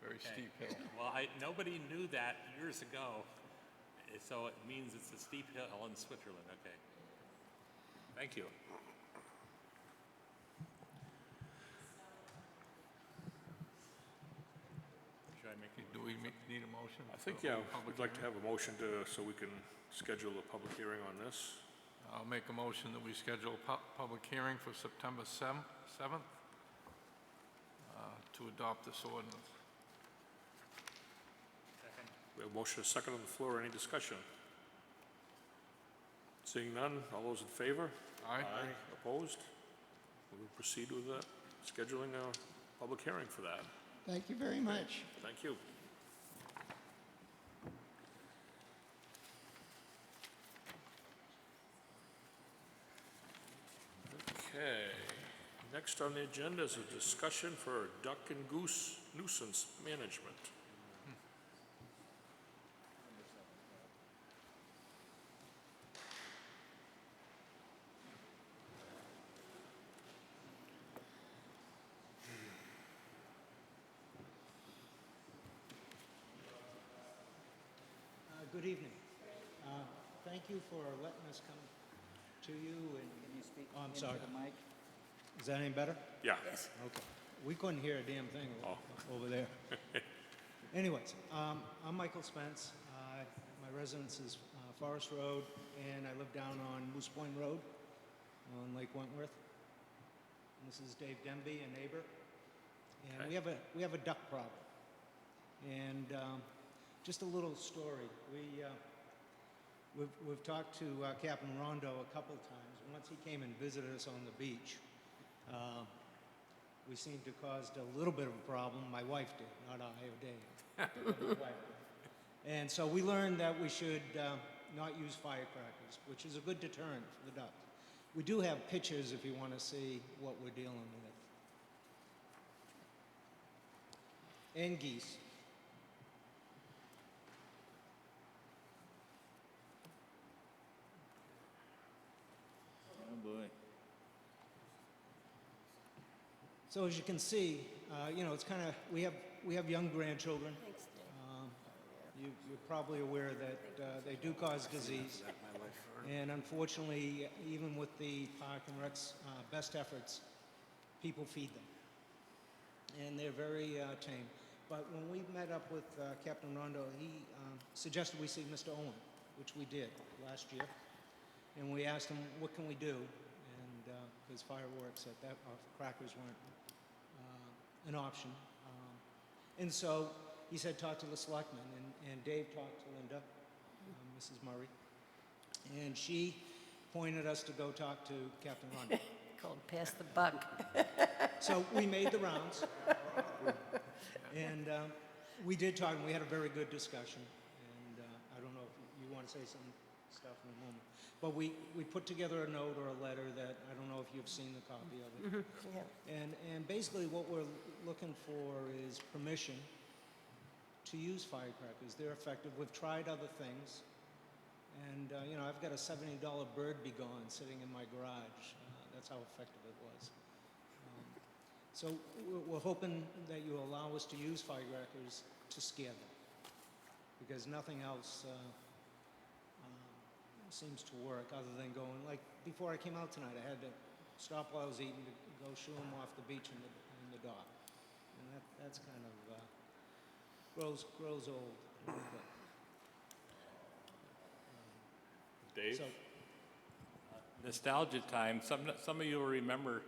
Very steep hill. Well, nobody knew that years ago, so it means it's a steep hill in Switzerland. Okay. Thank you. Should I make it? Do we need a motion? I think, for yeah, public we'd like to hearing? have a motion so we can schedule a public hearing on this. I'll make a motion that we schedule a public hearing for September 7th to adopt this ordinance. Second. We have a motion, a second on the floor. Any discussion? Seeing none, all those in favor? Aye. Opposed? We will proceed with scheduling a public hearing for that. Thank you very much. Thank you. Okay, next on the agenda is a discussion for duck and goose nuisance management. Good evening. Thank you for letting us come to you and... Can you speak Oh, I'm into sorry. the mic? Is that any better? Yeah. Yes. Okay. We couldn't hear a damn thing over there. Anyways, I'm Michael Spence. My residence is Forest Road, and I live down on Moose Point Road on Lake Wentworth. And this is Dave Denby, a neighbor. And Okay. we have a duck problem. And just a little story. We've talked to Captain Rondo a couple times. Once he came and visited us on the beach, we seemed to cause a little bit of a problem. My wife did, not I or Dave. But my wife did. And so we learned that we should not use firecrackers, which is a good deterrent for the duck. We do have pictures if you want to see what we're dealing with. And geese. Oh, boy. So as you can see, it's kind of, we have young grandchildren. Thanks, Dave. You're probably aware that they do cause disease. And unfortunately, even with the Park and Rec's best efforts, people feed them. And they're very tame. But when we met up with Captain Rondo, he suggested we see Mr. Owen, which we did last year. And we asked him, what can we do? And because fireworks crackers weren't an option. And so he said, talk to the selectmen. And Dave talked to Linda, Mrs. Murray. And she pointed us to go talk to Captain Rondo. Called Pass the Buck. So we made the rounds. And we did talk, and we had a very good discussion. And I don't know if you want to say some stuff in a moment. But we put together a note or a letter that, I don't know if you've seen the copy of it. Yeah. And basically what we're looking for is permission to use firecrackers. They're effective. We've tried other things. And, you know, I've got a $70 bird be gone sitting in my garage. That's how effective it was. So we're hoping that you allow us to use firecrackers to scare them, because nothing else seems to work other than going, like, before I came out tonight, I had to stop what I was eating to go shoo them off the beach in the dock. And that's kind of grows old a little bit. Dave? So, Nostalgia time. Some of you will remember,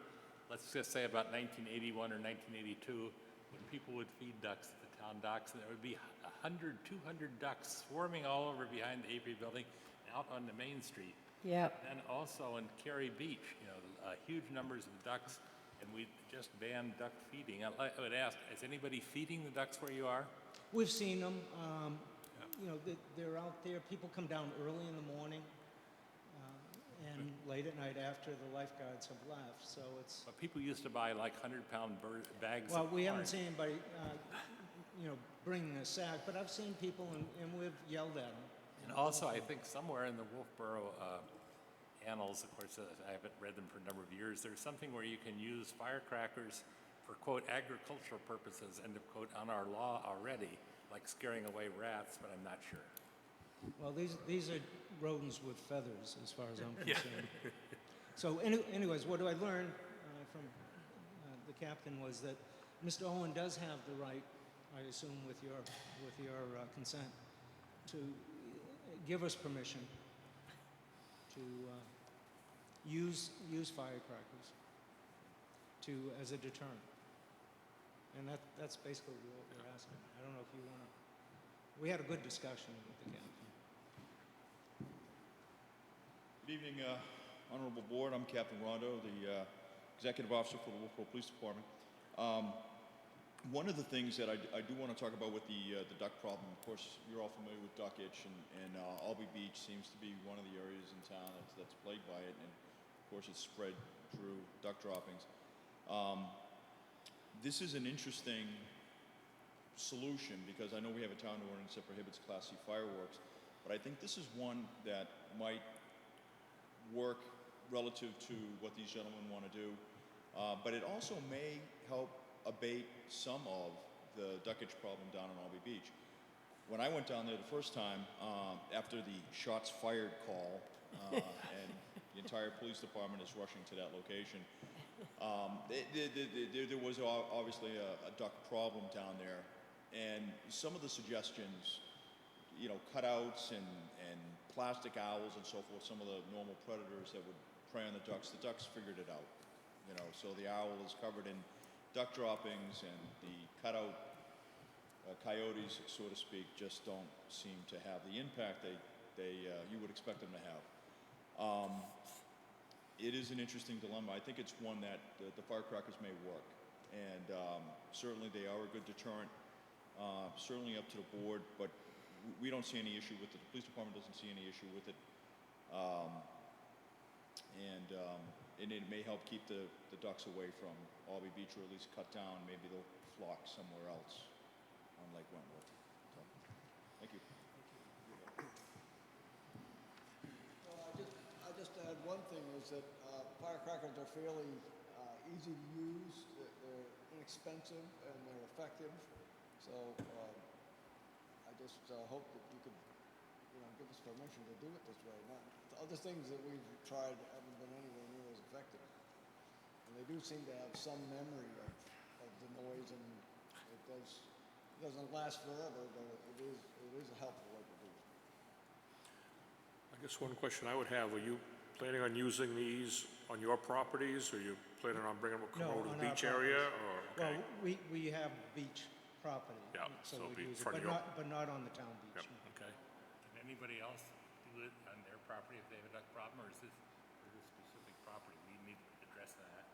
let's just say about 1981 or 1982, when people would feed ducks at the town docks, and there would be 100, 200 ducks swarming all over behind the Avery Building out on the Main Street. Yeah. And also in Cary Beach, you know, huge numbers of ducks, and we just banned duck feeding. I would ask, is anybody feeding the ducks where you are? we've seen them. You know, they're out there. People come down early in the morning and late at night after the lifeguards have left. So it's, But people used to buy like 100-pound bags well, of we corn. haven't seen anybody, you know, bringing a sack, but I've seen people and we've yelled at them. And also, I think somewhere in the Wolfeboro annals, of course, I haven't read them for a number of years, there's something where you can use firecrackers for, quote, agricultural purposes, end of quote, on our law already, like scaring away rats, but I'm not sure. Well, these are rodents with feathers, as far as I'm concerned. So anyways, what I learned from the captain was that Mr. Owen does have the right, I assume with your consent, to give us permission to use firecrackers as a deterrent. And that's basically what we're asking. I don't know if you want to. We had a good discussion with the captain. Good evening, Honorable Board. I'm Captain Rondo, the Executive Officer for the Wolfeboro Police Department. One of the things that I do want to talk about with the duck problem, of course, you're all familiar with duck itch, and Albee Beach seems to be one of the areas in town that's plagued by it, and of course it's spread through duck droppings. This is an interesting solution because I know we have a town ordinance that prohibits Class C fireworks, but I think this is one that might work relative to what these gentlemen want to do, but it also may help abate some of the duck itch problem down on Albee Beach. When I went down there the first time, after the shots fired call, and the entire police department is rushing to that location, there was obviously a duck problem down there, and some of the suggestions, you know, cutouts and plastic owls and so forth, some of the normal predators that would prey on the ducks figured it out, you know, so the owl is covered in duck droppings, and the cutout coyotes, so to speak, just don't seem to have the impact you would expect them to have. It is an interesting dilemma. I think it's one that the firecrackers may work, and certainly they are a good deterrent, certainly up to the board, but we don't see any issue with it. The police department doesn't see any issue with it, and it may help keep the ducks away from Albee Beach, or at least cut down. Maybe they'll flock somewhere else on Lake Wentworth. So, thank you. I'll just add one thing, is that firecrackers are fairly easy to use, they're inexpensive, and they're effective. So I just hope that you could, you know, give us permission to do it this way. Not, the other things that we've tried haven't been anywhere near as effective. And they do seem to have some memory of the noise, and it doesn't last forever, but it is a helpful way to do it. I guess one question I would have, are you planning on using these on your properties, or are you planning on bringing them No, over to on the our beach area? Or, okay. Well, we have beach property, Yeah, so so it'll we be in use it, front of your- but not on the town beach. Yep, no. okay. Can anybody else do it on their property if they have a duck problem, or is this for this specific property? We need to address that.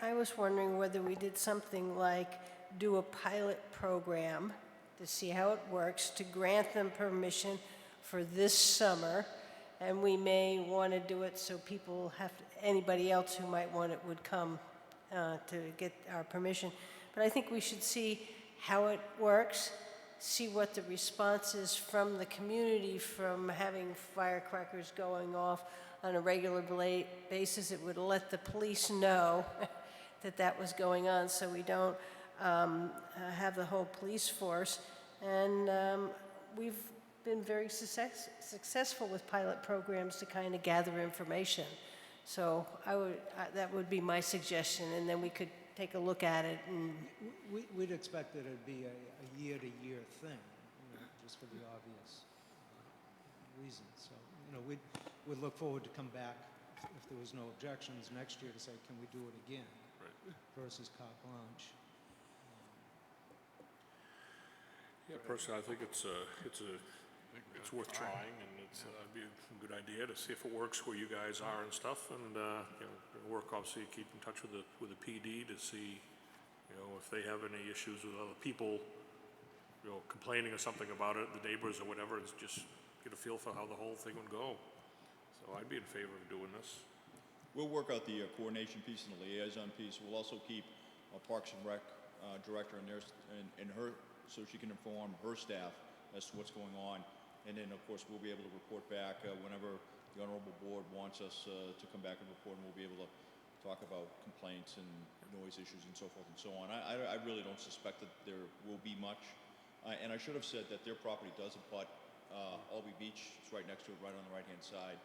I was wondering whether we did something like do a pilot program to see how it works, to grant them permission for this summer, and we may want to do it so people anybody else who might want it would come to get our permission. But I think we should see how it works, see what the response is from the community from having firecrackers going off on a regular basis. It would let the police know that that was going on, so we don't have the whole police force. And we've been very successful with pilot programs to kind of gather information. So that would be my suggestion, and then we could take a look at it. And We'd expect that it'd be a year-to-year thing, just for the obvious reasons. So, we'd look forward to come back if there was no objections next year to say, can we do it again? Right. Versus carte blanche. Yeah, personally, I think it's worth trying, and it'd be a good idea to see if it works where you guys are and stuff, and work, obviously, keep in touch with the PD to see, if they have any issues with other people, complaining or something about it, the neighbors or whatever, and just get a feel for how the whole thing would go. So I'd be in favor of doing this. We'll work out the coordination piece and the liaison piece. We'll also keep our Parks and Rec director in her, so she can inform her staff as to what's going on. And then, of course, we'll be able to report back whenever the Honorable Board wants us to come back and report, and we'll be able to talk about complaints and noise issues and so forth and so on. I really don't suspect that there will be much. And I should have said that their property does abut Albee Beach. It's right next to it, right on the right-hand side.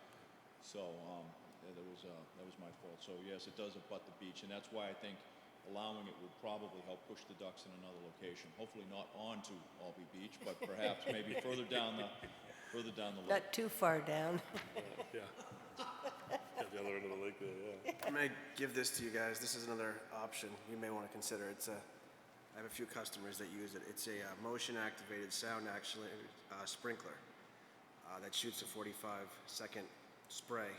So that was my fault. So yes, it does abut the beach, and that's why I think allowing it would probably help push the ducks in another location. Hopefully not onto Albee Beach, but perhaps maybe further down the lake. not too far down. Yeah. At the other end of the lake there, yeah. I'm going to give this to you guys. This is another option you may want to consider. I have a few customers that use it. It's a motion-activated, sound-actuated sprinkler that shoots a 45-second spray.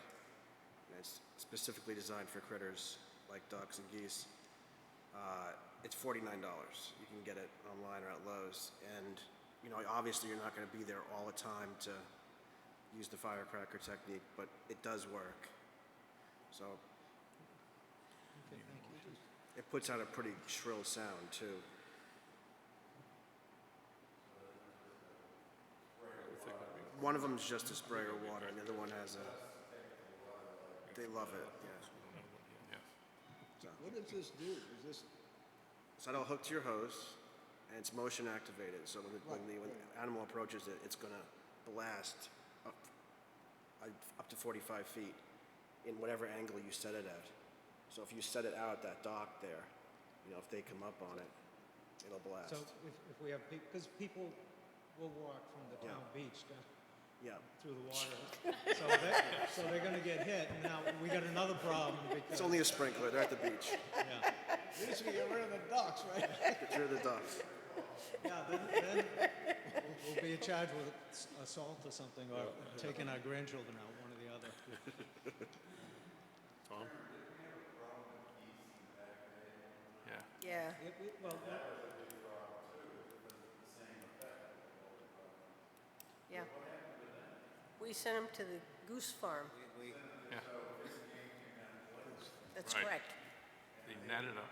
And it's specifically designed for critters like ducks and geese. It's $49. You can get it online or at Lowe's. And, obviously you're not going to be there all the time to use the firecracker technique, but it does work. So it puts out a pretty shrill sound, too. One of them is just a spray of water, and the other one has they love it, yeah. So, What does this do? Is this, so it'll hook to your hose, and it's motion activated, so when the animal approaches it, it's gonna blast up to 45 feet in whatever angle you set it at. So if you set it out at that dock there, if they come up on it, it'll blast. So if we have, because people will walk from the town beach down through the water, so they're going to get hit. And now we got another problem because It's only a sprinkler. They're at the beach. yeah, at least we get rid of the ducks, right? Get rid of the ducks. yeah. Then we'll be charged with assault or something, or taking our grandchildren out, one or the other. Tom? Yeah. Yeah. Yeah. We sent them to the goose farm. Yeah. That's Right. correct. They netted up.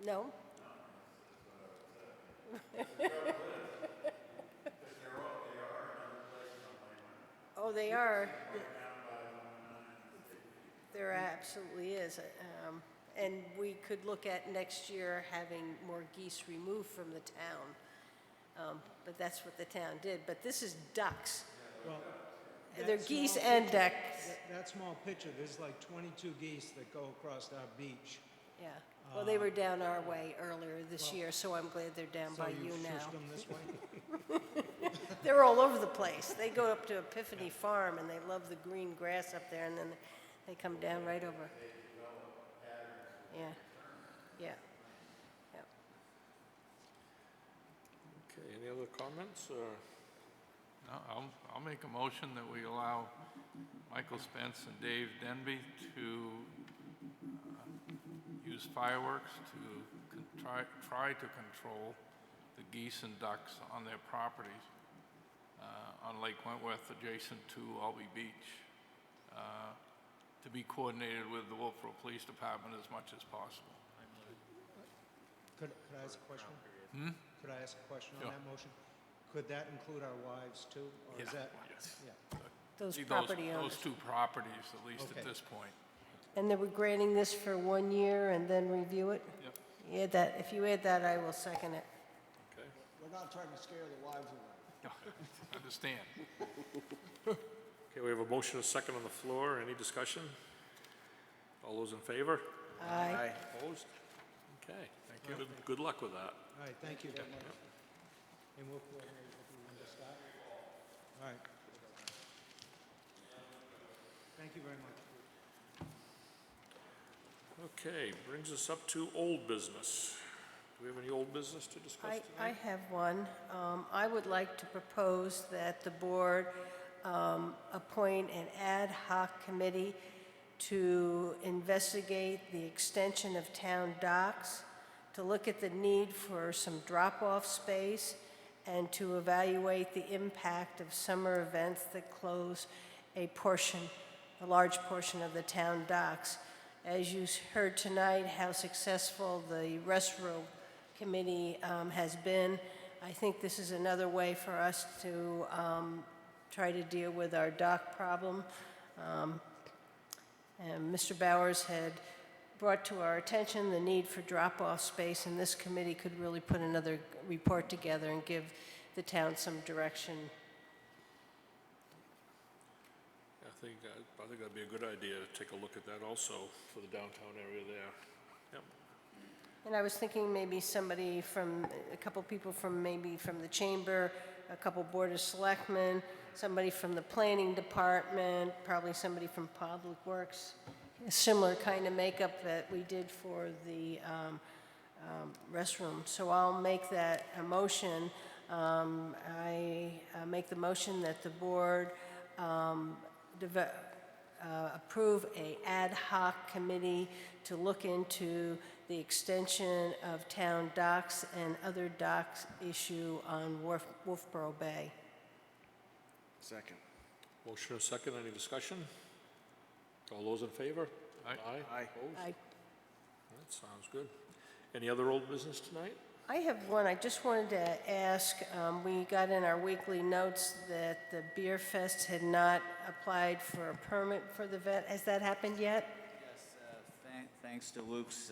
No? Oh, they are. There absolutely is. And we could look at next year having more geese removed from the town. But that's what the town did. But this is ducks. Well, They're that geese small and picture- ducks. That small picture, there's like 22 geese that go across our beach. Yeah. Well, they were down our way earlier this year, so I'm glad they're down So by you you now. shushed them this way? They're all over the place. They go up to Epiphany Farm and they love the green grass up there, and then they come down right over. Yeah. Yeah. Yeah. Okay, any other comments? No, I'll make a motion that we allow Michael Spence and Dave Denby to use fireworks to try to control the geese and ducks on their properties on Lake Wentworth adjacent to Albee Beach, to be coordinated with the Wolfeboro Police Department as much as possible. Could I ask a question? Could I ask a question Sure. on that motion? Could that include our wives too? Or is that? Yes. Yeah. Those See, property Those owners. two properties, at least at Okay. this point. And then we're granting this for 1 year and then review it? Yep. Add that, if you add that, I will second it. Okay. We're not trying to scare the wives away. Understand. Okay, we have a motion and a second on the floor. Any discussion? All those in favor? Aye. Opposed? Okay, thank you. Good luck with that. All right, thank you. And we'll coordinate if you want to start. All right. Thank you very much. Okay, brings us up to old business. Do we have any old business to discuss I tonight? have one. I would like to propose that the board appoint an ad hoc committee to investigate the extension of town docks, to look at the need for some drop-off space, and to evaluate the impact of summer events that close a large portion of the town docks. As you heard tonight, how successful the restroom committee has been. I think this is another way for us to try to deal with our dock problem. And Mr. Bowers had brought to our attention the need for drop-off space, and this committee could really put another report together and give the town some direction. I think that'd be a good idea to take a look at that also for the downtown area there. Yep. And I was thinking maybe a couple people from the chamber, a couple board of selectmen, somebody from the planning department, probably somebody from public works. A similar kind of makeup that we did for the restroom. So I'll make that a motion. I make the motion that the board approve a ad hoc committee to look into the extension of town docks and other docks issue on Wolfeboro Bay. Second. Motion and a second, any discussion? All those in favor? Aye. Aye. Opposed? I That sounds good. Any other old business tonight? I have one. I just wanted to ask, we got in our weekly notes that the Beer Fest had not applied for a permit for the vet. Has that happened yet? Yes, thanks to Luke's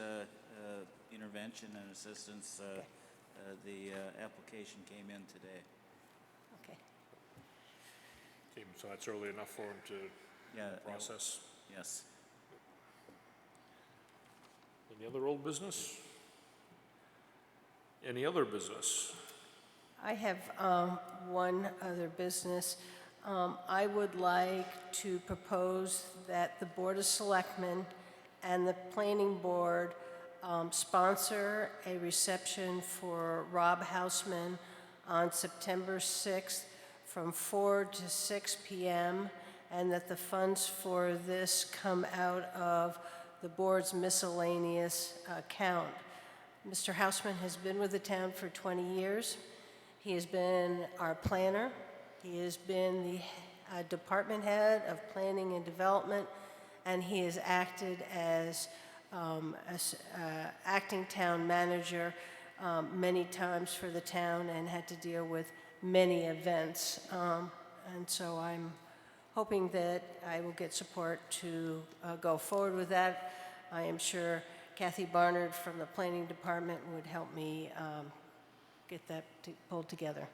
intervention and assistance, the application came in today. Okay. Okay, so that's early enough for him to Yeah. process. Yes. Any other old business? Any other business? I have one other business. I would like to propose that the Board of Selectmen and the Planning Board sponsor a reception for Rob Hausman on September 6th from 4 to 6 p.m., and that the funds for this come out of the board's miscellaneous account. Mr. Hausman has been with the town for 20 years. He has been our planner. He has been the department head of planning and development, and he has acted as acting town manager many times for the town and had to deal with many events. And so I'm hoping that I will get support to go forward with that. I am sure Kathy Barnard from the planning department would help me get that pulled together.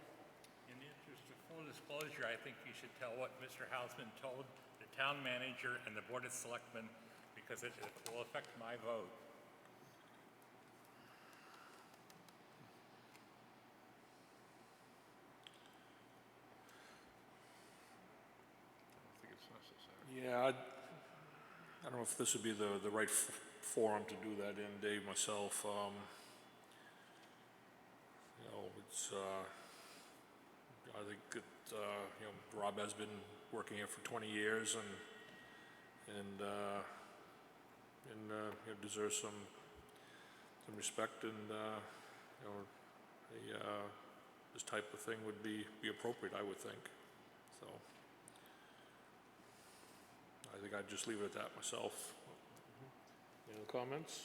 In the interest of full disclosure, I think you should tell what Mr. Hausman told the town manager and the Board of Selectmen, because it will affect my vote. I don't think it's necessary. Yeah, I don't know if this would be the right forum to do that in, Dave, myself. You know, it's, I think that, you know, Rob has been working here for 20 years and you know, deserves some respect, and, you know, this type of thing would be appropriate, I would think, so. I think I'd just leave it at that myself. Any other comments?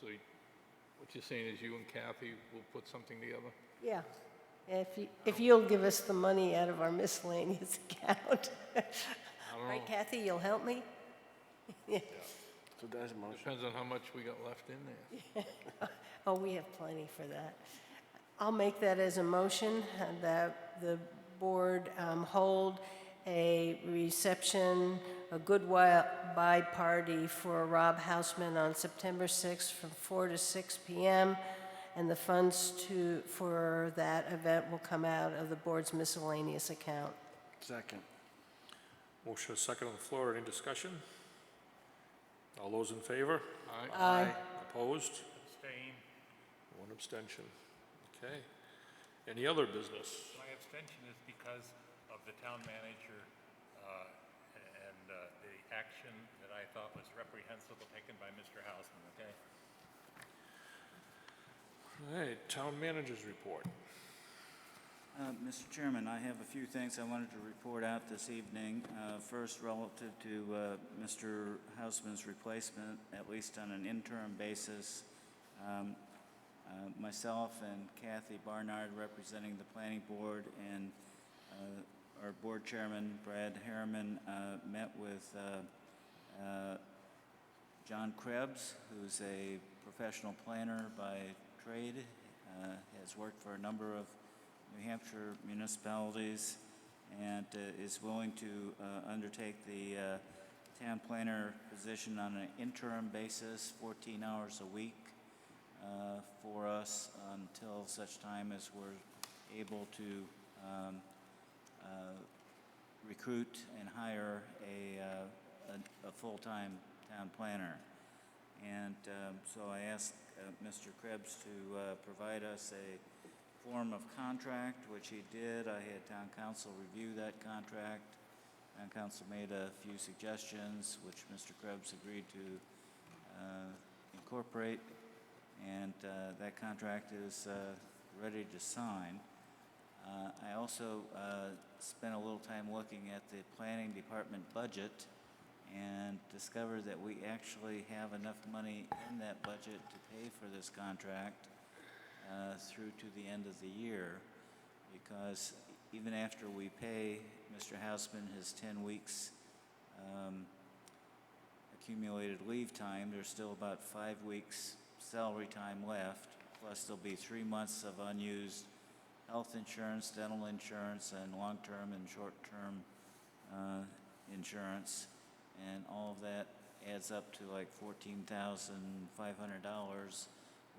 So what you're saying is you and Kathy will put something together? Yeah, if you'll give us the money out of our miscellaneous account. I don't Right, know. Kathy, you'll help me? Yeah. So that's a motion. Depends on how much we got left in there. Oh, we have plenty for that. I'll make that as a motion, that the board hold a reception, a goodbye party for Rob Hausman on September 6th from 4 to 6 p.m., and the funds for that event will come out of the board's miscellaneous account. Second. Motion is second on the floor. Any discussion? All those in favor? Aye. Opposed? Abstain. One abstention. Okay. Any other business? My abstention is because of the town manager and the action that I thought was reprehensible taken by Mr. Hausman, okay? All right, town manager's report. Mr. Chairman, I have a few things I wanted to report out this evening. First, relative to Mr. Hausman's replacement, at least on an interim basis. Myself and Kathy Barnard, representing the planning board, and our board chairman, Brad Harriman, met with John Krebs, who's a professional planner by trade, has worked for a number of New Hampshire municipalities, and is willing to undertake the town planner position on an interim basis, 14 hours a week for us until such time as we're able to recruit and hire a full-time town planner. And so I asked Mr. Krebs to provide us a form of contract, which he did. I had town council review that contract. Town council made a few suggestions, which Mr. Krebs agreed to incorporate, and that contract is ready to sign. I also spent a little time looking at the planning department budget and discovered that we actually have enough money in that budget to pay for this contract through to the end of the year, because even after we pay Mr. Hausman his 10 weeks accumulated leave time, there's still about 5 weeks salary time left, plus there'll be 3 months of unused health insurance, dental insurance, and long-term and short-term insurance, and all of that adds up to like $14,500,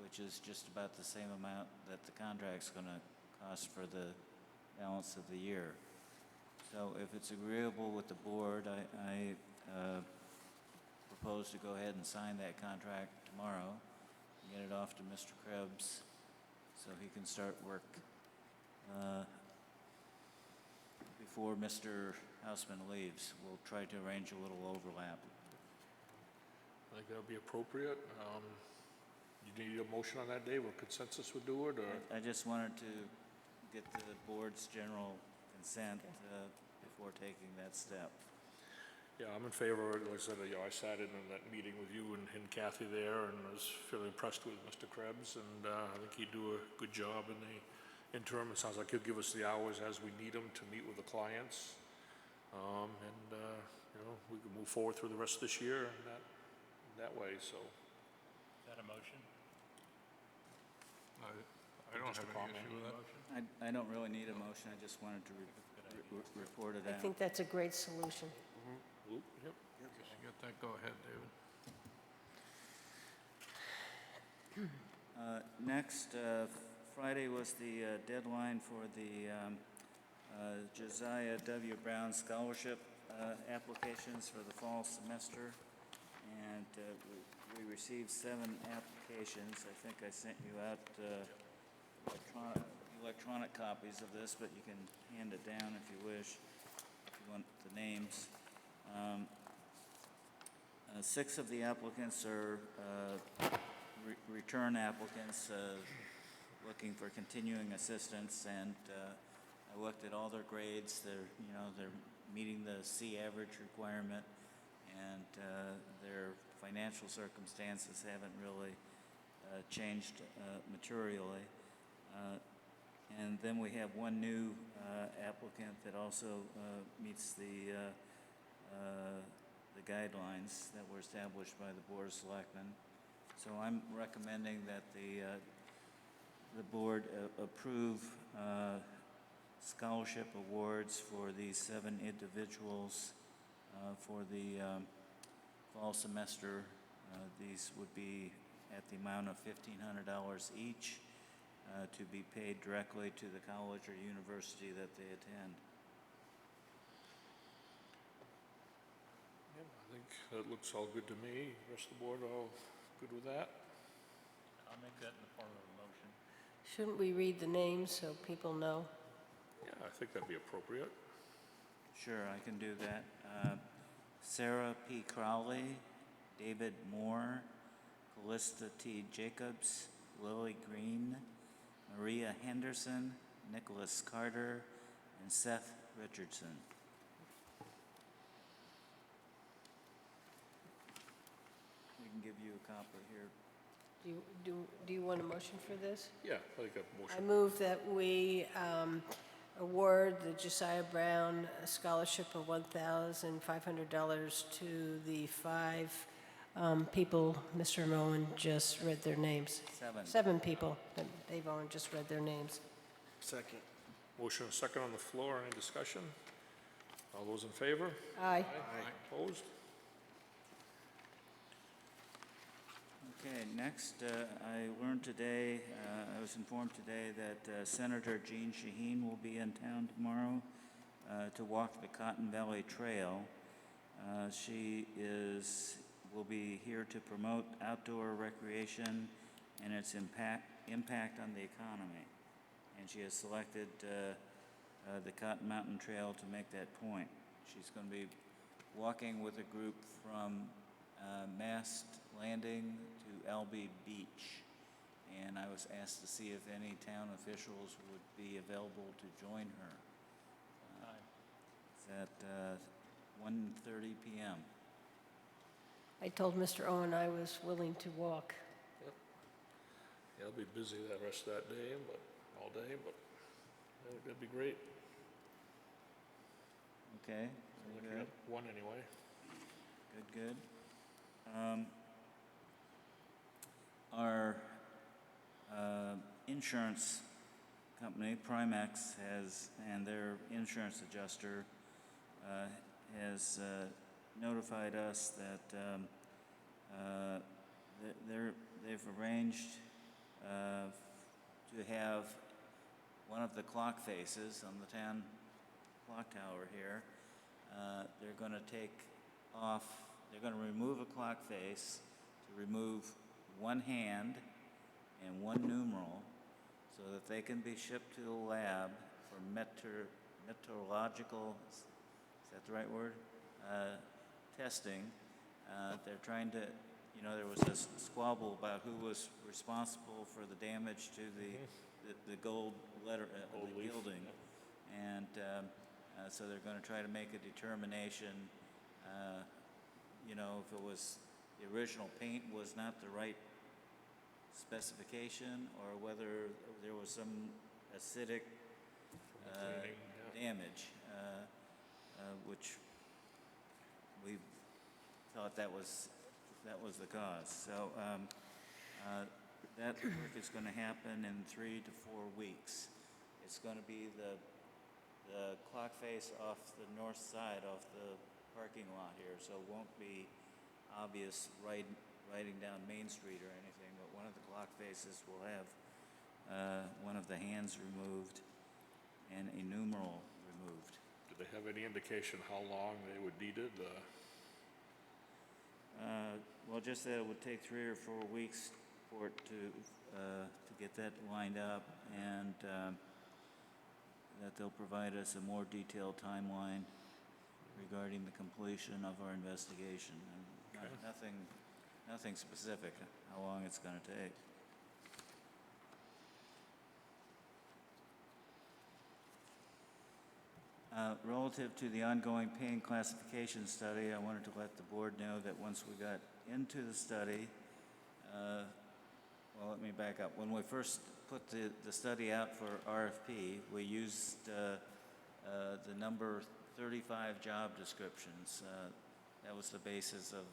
which is just about the same amount that the contract's going to cost for the balance of the year. So if it's agreeable with the board, I propose to go ahead and sign that contract tomorrow, and get it off to Mr. Krebs so he can start work before Mr. Hausman leaves. We'll try to arrange a little overlap. I think that would be appropriate. You need a motion on that, Dave, or consensus would do it, or? I just wanted to get the board's general consent before taking that step. Yeah, I'm in favor of it. Like I said, I sat in on that meeting with you and Kathy there, and was fairly impressed with Mr. Krebs, and I think he'd do a good job in the interim. It sounds like he'll give us the hours as we need them to meet with the clients. We can move forward through the rest of this year in that way, so. Is that a motion? I don't have any issue with that. I don't really need a motion. I just wanted to report it I out. think that's a great solution. Yep. You got that? Go ahead, David. Next, Friday was the deadline for the Josiah W. Brown Scholarship applications for the fall semester, and we received 7 applications. I think I sent you out electronic copies of this, but you can hand it down if you wish, if you want the names. 6 of the applicants are return applicants looking for continuing assistance, and I looked at all their grades. They're meeting the C average requirement, and their financial circumstances haven't really changed materially. And then we have one new applicant that also meets the guidelines that were established by the Board of Selectmen. So I'm recommending that the board approve scholarship awards for these 7 individuals for the fall semester. These would be at the amount of $1,500 each to be paid directly to the college or university that they attend. Yeah, I think that looks all good to me. Rest of the board all good with that? I'll make that in the form of a motion. Shouldn't we read the names so people know? Yeah, I think that'd be appropriate. Sure, I can do that. Sarah P. Crowley, David Moore, Callista T. Jacobs, Lily Green, Maria Henderson, Nicholas Carter, and Seth Richardson. We can give you a copy here. Do you want a motion for this? Yeah, I think a I motion. move that we award the Josiah Brown Scholarship of $1,500 to the 5 people Mr. Owen just read their names. 7. 7 people that Dave Owen just read their names. Second. Motion and second on the floor. Any discussion? All those in favor? Aye. Opposed? Okay, next, I learned today, I was informed today that Senator Jean Shaheen will be in town tomorrow to walk the Cotton Valley Trail. She will be here to promote outdoor recreation and its impact on the economy. And she has selected the Cotton Mountain Trail to make that point. She's going to be walking with a group from Mast Landing to Albee Beach. And I was asked to see if any town officials would be available to join her. It's at 1:30 p.m. I told Mr. Owen I was willing to walk. Yeah, I'll be busy that rest of that day, but all day, but I think that'd be great. Okay, Sounds like very you good. got one anyway. Good. Our insurance company, Primex, and their insurance adjuster has notified us that they've arranged to have one of the clock faces on the town clock tower here. They're going to remove a clock face to remove one hand and one numeral so that they can be shipped to the lab for meteorological, is that the right word? Testing. They're trying to, there was a squabble about who was responsible for the damage to the gold letter, the gilding. And so they're going to try to make a determination, if it was the original paint was not the right specification or whether there was some acidic damage, which we thought that was the cause. So that work is going to happen in 3 to 4 weeks. It's going to be the clock face off the north side, off the parking lot here, so it won't be obvious riding down Main Street or anything, but one of the clock faces will have one of the hands removed and a numeral removed. Did they have any indication how long they would need it? Well, just that it would take 3 or 4 weeks for it to get that lined up, and that they'll provide us a more detailed timeline regarding the completion of our investigation. And nothing specific how long it's going to take. Relative to the ongoing pain classification study, I wanted to let the board know that once we got into the study, well, let me back up. When we first put the study out for RFP, we used the number 35 job descriptions. That was the basis of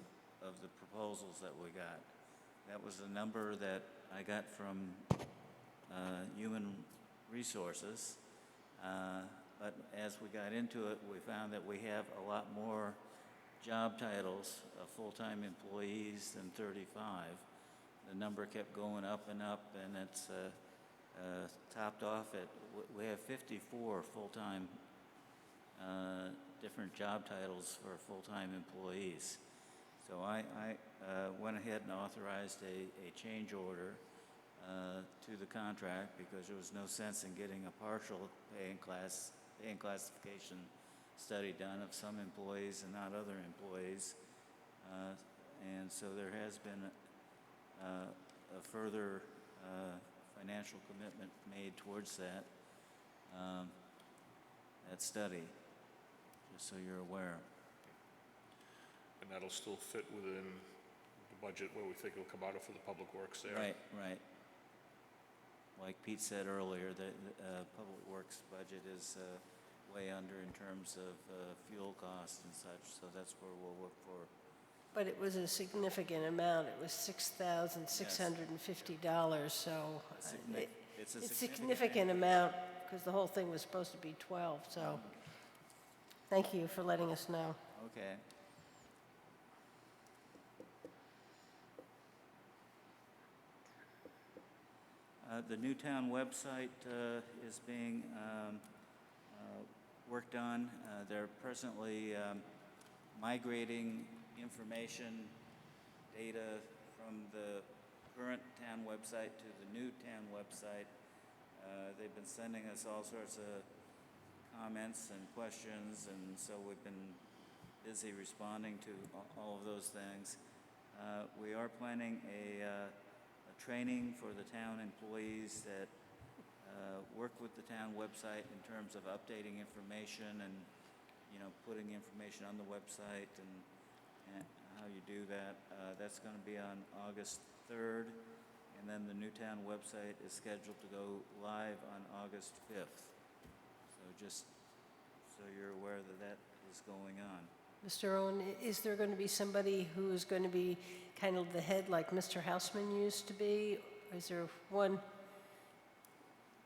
the proposals that we got. That was the number that I got from Human Resources. But as we got into it, we found that we have a lot more job titles of full-time employees than 35. The number kept going up, and it's topped off at, we have 54 full-time different job titles for full-time employees. So I went ahead and authorized a change order to the contract because there was no sense in getting a partial pay and classification study done of some employees and not other employees. And so there has been a further financial commitment made towards that study, just so you're aware. And that'll still fit within the budget where we think it'll come out of for the public works there. Right, right. Like Pete said earlier, the public works budget is way under in terms of fuel costs and such, so that's where we'll look for. But it was a significant amount. It was $6,650, so It's it's a significant amount because the whole thing was supposed to be 12, so thank you for letting us know. Okay. The Newtown website is being worked on. They're presently migrating information, data from the current town website to the new town website. They've been sending us all sorts of comments and questions, and so we've been busy responding to all of those things. We are planning a training for the town employees that work with the town website in terms of updating information and, putting information on the website and how you do that. That's going to be on August 3rd, and then the Newtown website is scheduled to go live on August 5th. So just so you're aware that is going on. Mr. Owen, is there going to be somebody who is going to be kind of the head like Mr. Hausman used to be? Or is there one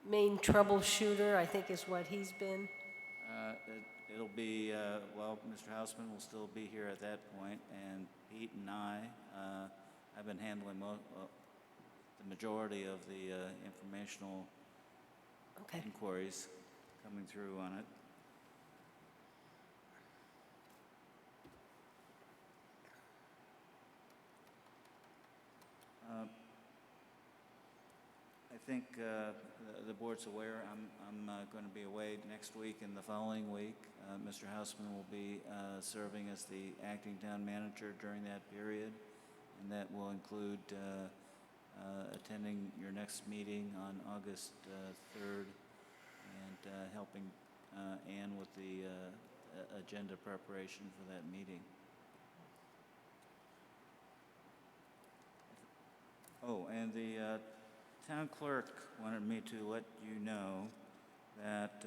main troubleshooter, I think is what he's been? It'll be, well, Mr. Hausman will still be here at that point, and Pete and I've been handling the majority of the informational inquiries coming through on it. I think the board's aware I'm going to be away next week and the following week. Mr. Hausman will be serving as the acting town manager during that period, and that will include attending your next meeting on August 3rd and helping Ann with the agenda preparation for that meeting. Oh, and the town clerk wanted me to let you know that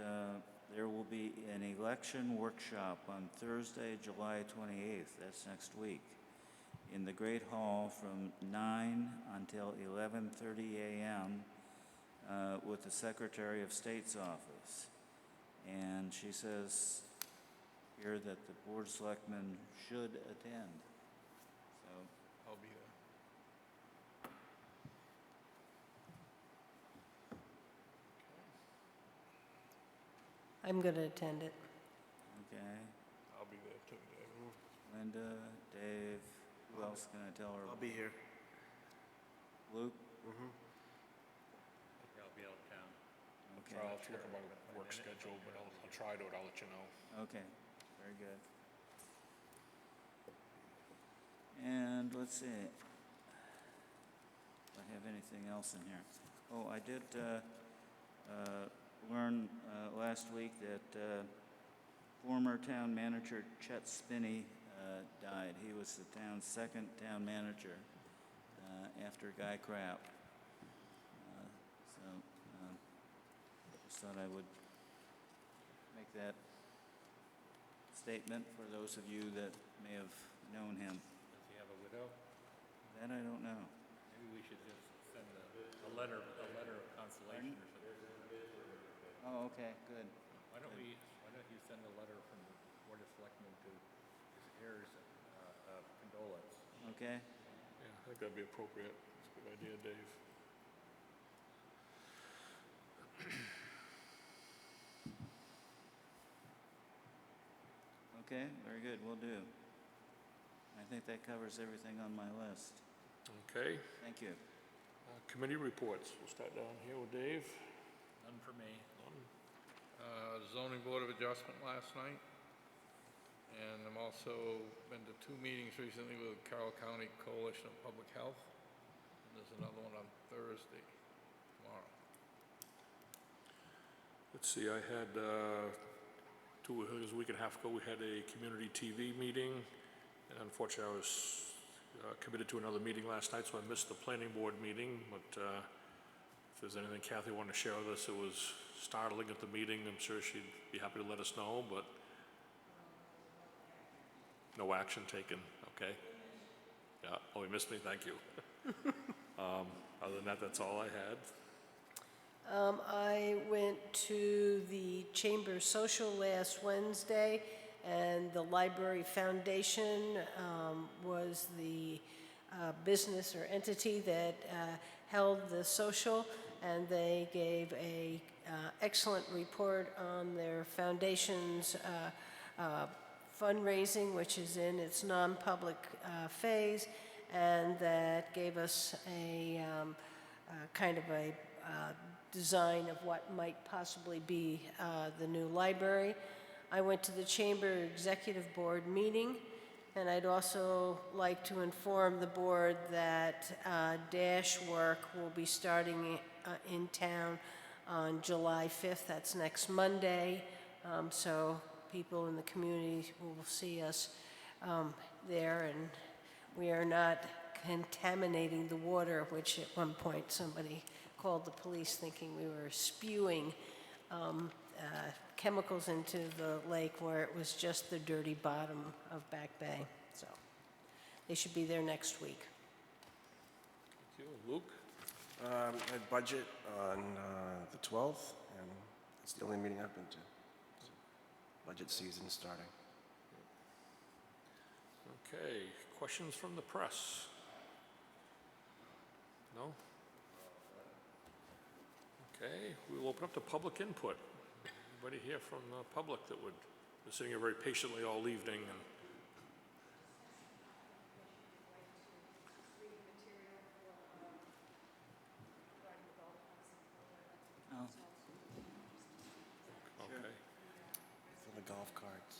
there will be an election workshop on Thursday, July 28th, that's next week, in the Great Hall from 9 until 11:30 a.m. With the Secretary of State's office. And she says here that the Board of Selectmen should attend. So I'll be there. I'm going to attend it. Okay. I'll be there too, Dave. Linda, Dave, who else can I tell her? I'll be here. Luke? I'll be out of town. Okay. I'll have to look at my work schedule, but I'll try to, I'll let you know. Okay, very good. And let's see, if I have anything else in here. Oh, I did learn last week that former town manager Chet Spinney died. He was the town's second town manager after Guy Crapp. So just thought I would make that statement for those of you that may have known him. Does he have a widow? That I don't know. Maybe we should just send a letter of consolation or something. Oh, okay, good. Why don't you send a letter from the Board of Selectmen to his heirs of condolence? Okay. Yeah, I think that'd be appropriate. That's a good idea, Dave. Okay, very good, will do. I think that covers everything on my list. Okay. Thank you. Committee reports. We'll start down here with Dave. None for me. Zoning Board of Adjustment last night. And I'm also been to 2 meetings recently with Carroll County Coalition of Public Health. And there's another one on Thursday, tomorrow. Let's see, I had, I think it was a week and a half ago, we had a community TV meeting. And unfortunately, I was committed to another meeting last night, so I missed the planning board meeting. But if there's anything Kathy wanted to share with us, it was startling at the meeting. I'm sure she'd be happy to let us know, but no action taken, okay? Yeah, oh, you missed me, thank you. Other than that, that's all I had. I went to the Chamber Social last Wednesday, and the Library Foundation was the business or entity that held the social, and they gave a excellent report on their foundation's fundraising, which is in its non-public phase, and that gave us a kind of a design of what might possibly be the new library. I went to the Chamber Executive Board meeting, and I'd also like to inform the board that DASH work will be starting in town on July 5th. That's next Monday. So people in the community will see us there, and we are not contaminating the water, which at one point somebody called the police thinking we were spewing chemicals into the lake where it was just the dirty bottom of Back Bay. So they should be there next week. Thank you. Luke? I had budget on the 12th, and it's the only meeting I've been to. So, budget season starting. Okay, questions from the press? No? Okay, we will open up to public input. Anybody here from the public that would be sitting here very patiently all evening? And Oh, okay. For the golf carts.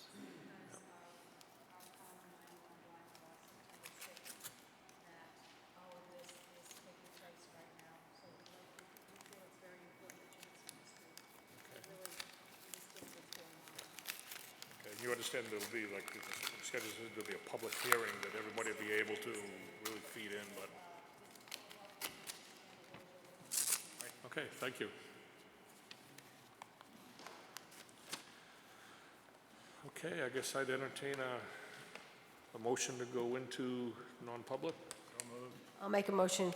Okay, you understand there'll be like, schedules, there'll be a public hearing that everybody will be able to really feed in, but. Okay, thank you. Okay, I guess I'd entertain a motion to go into non-public. I'll make a motion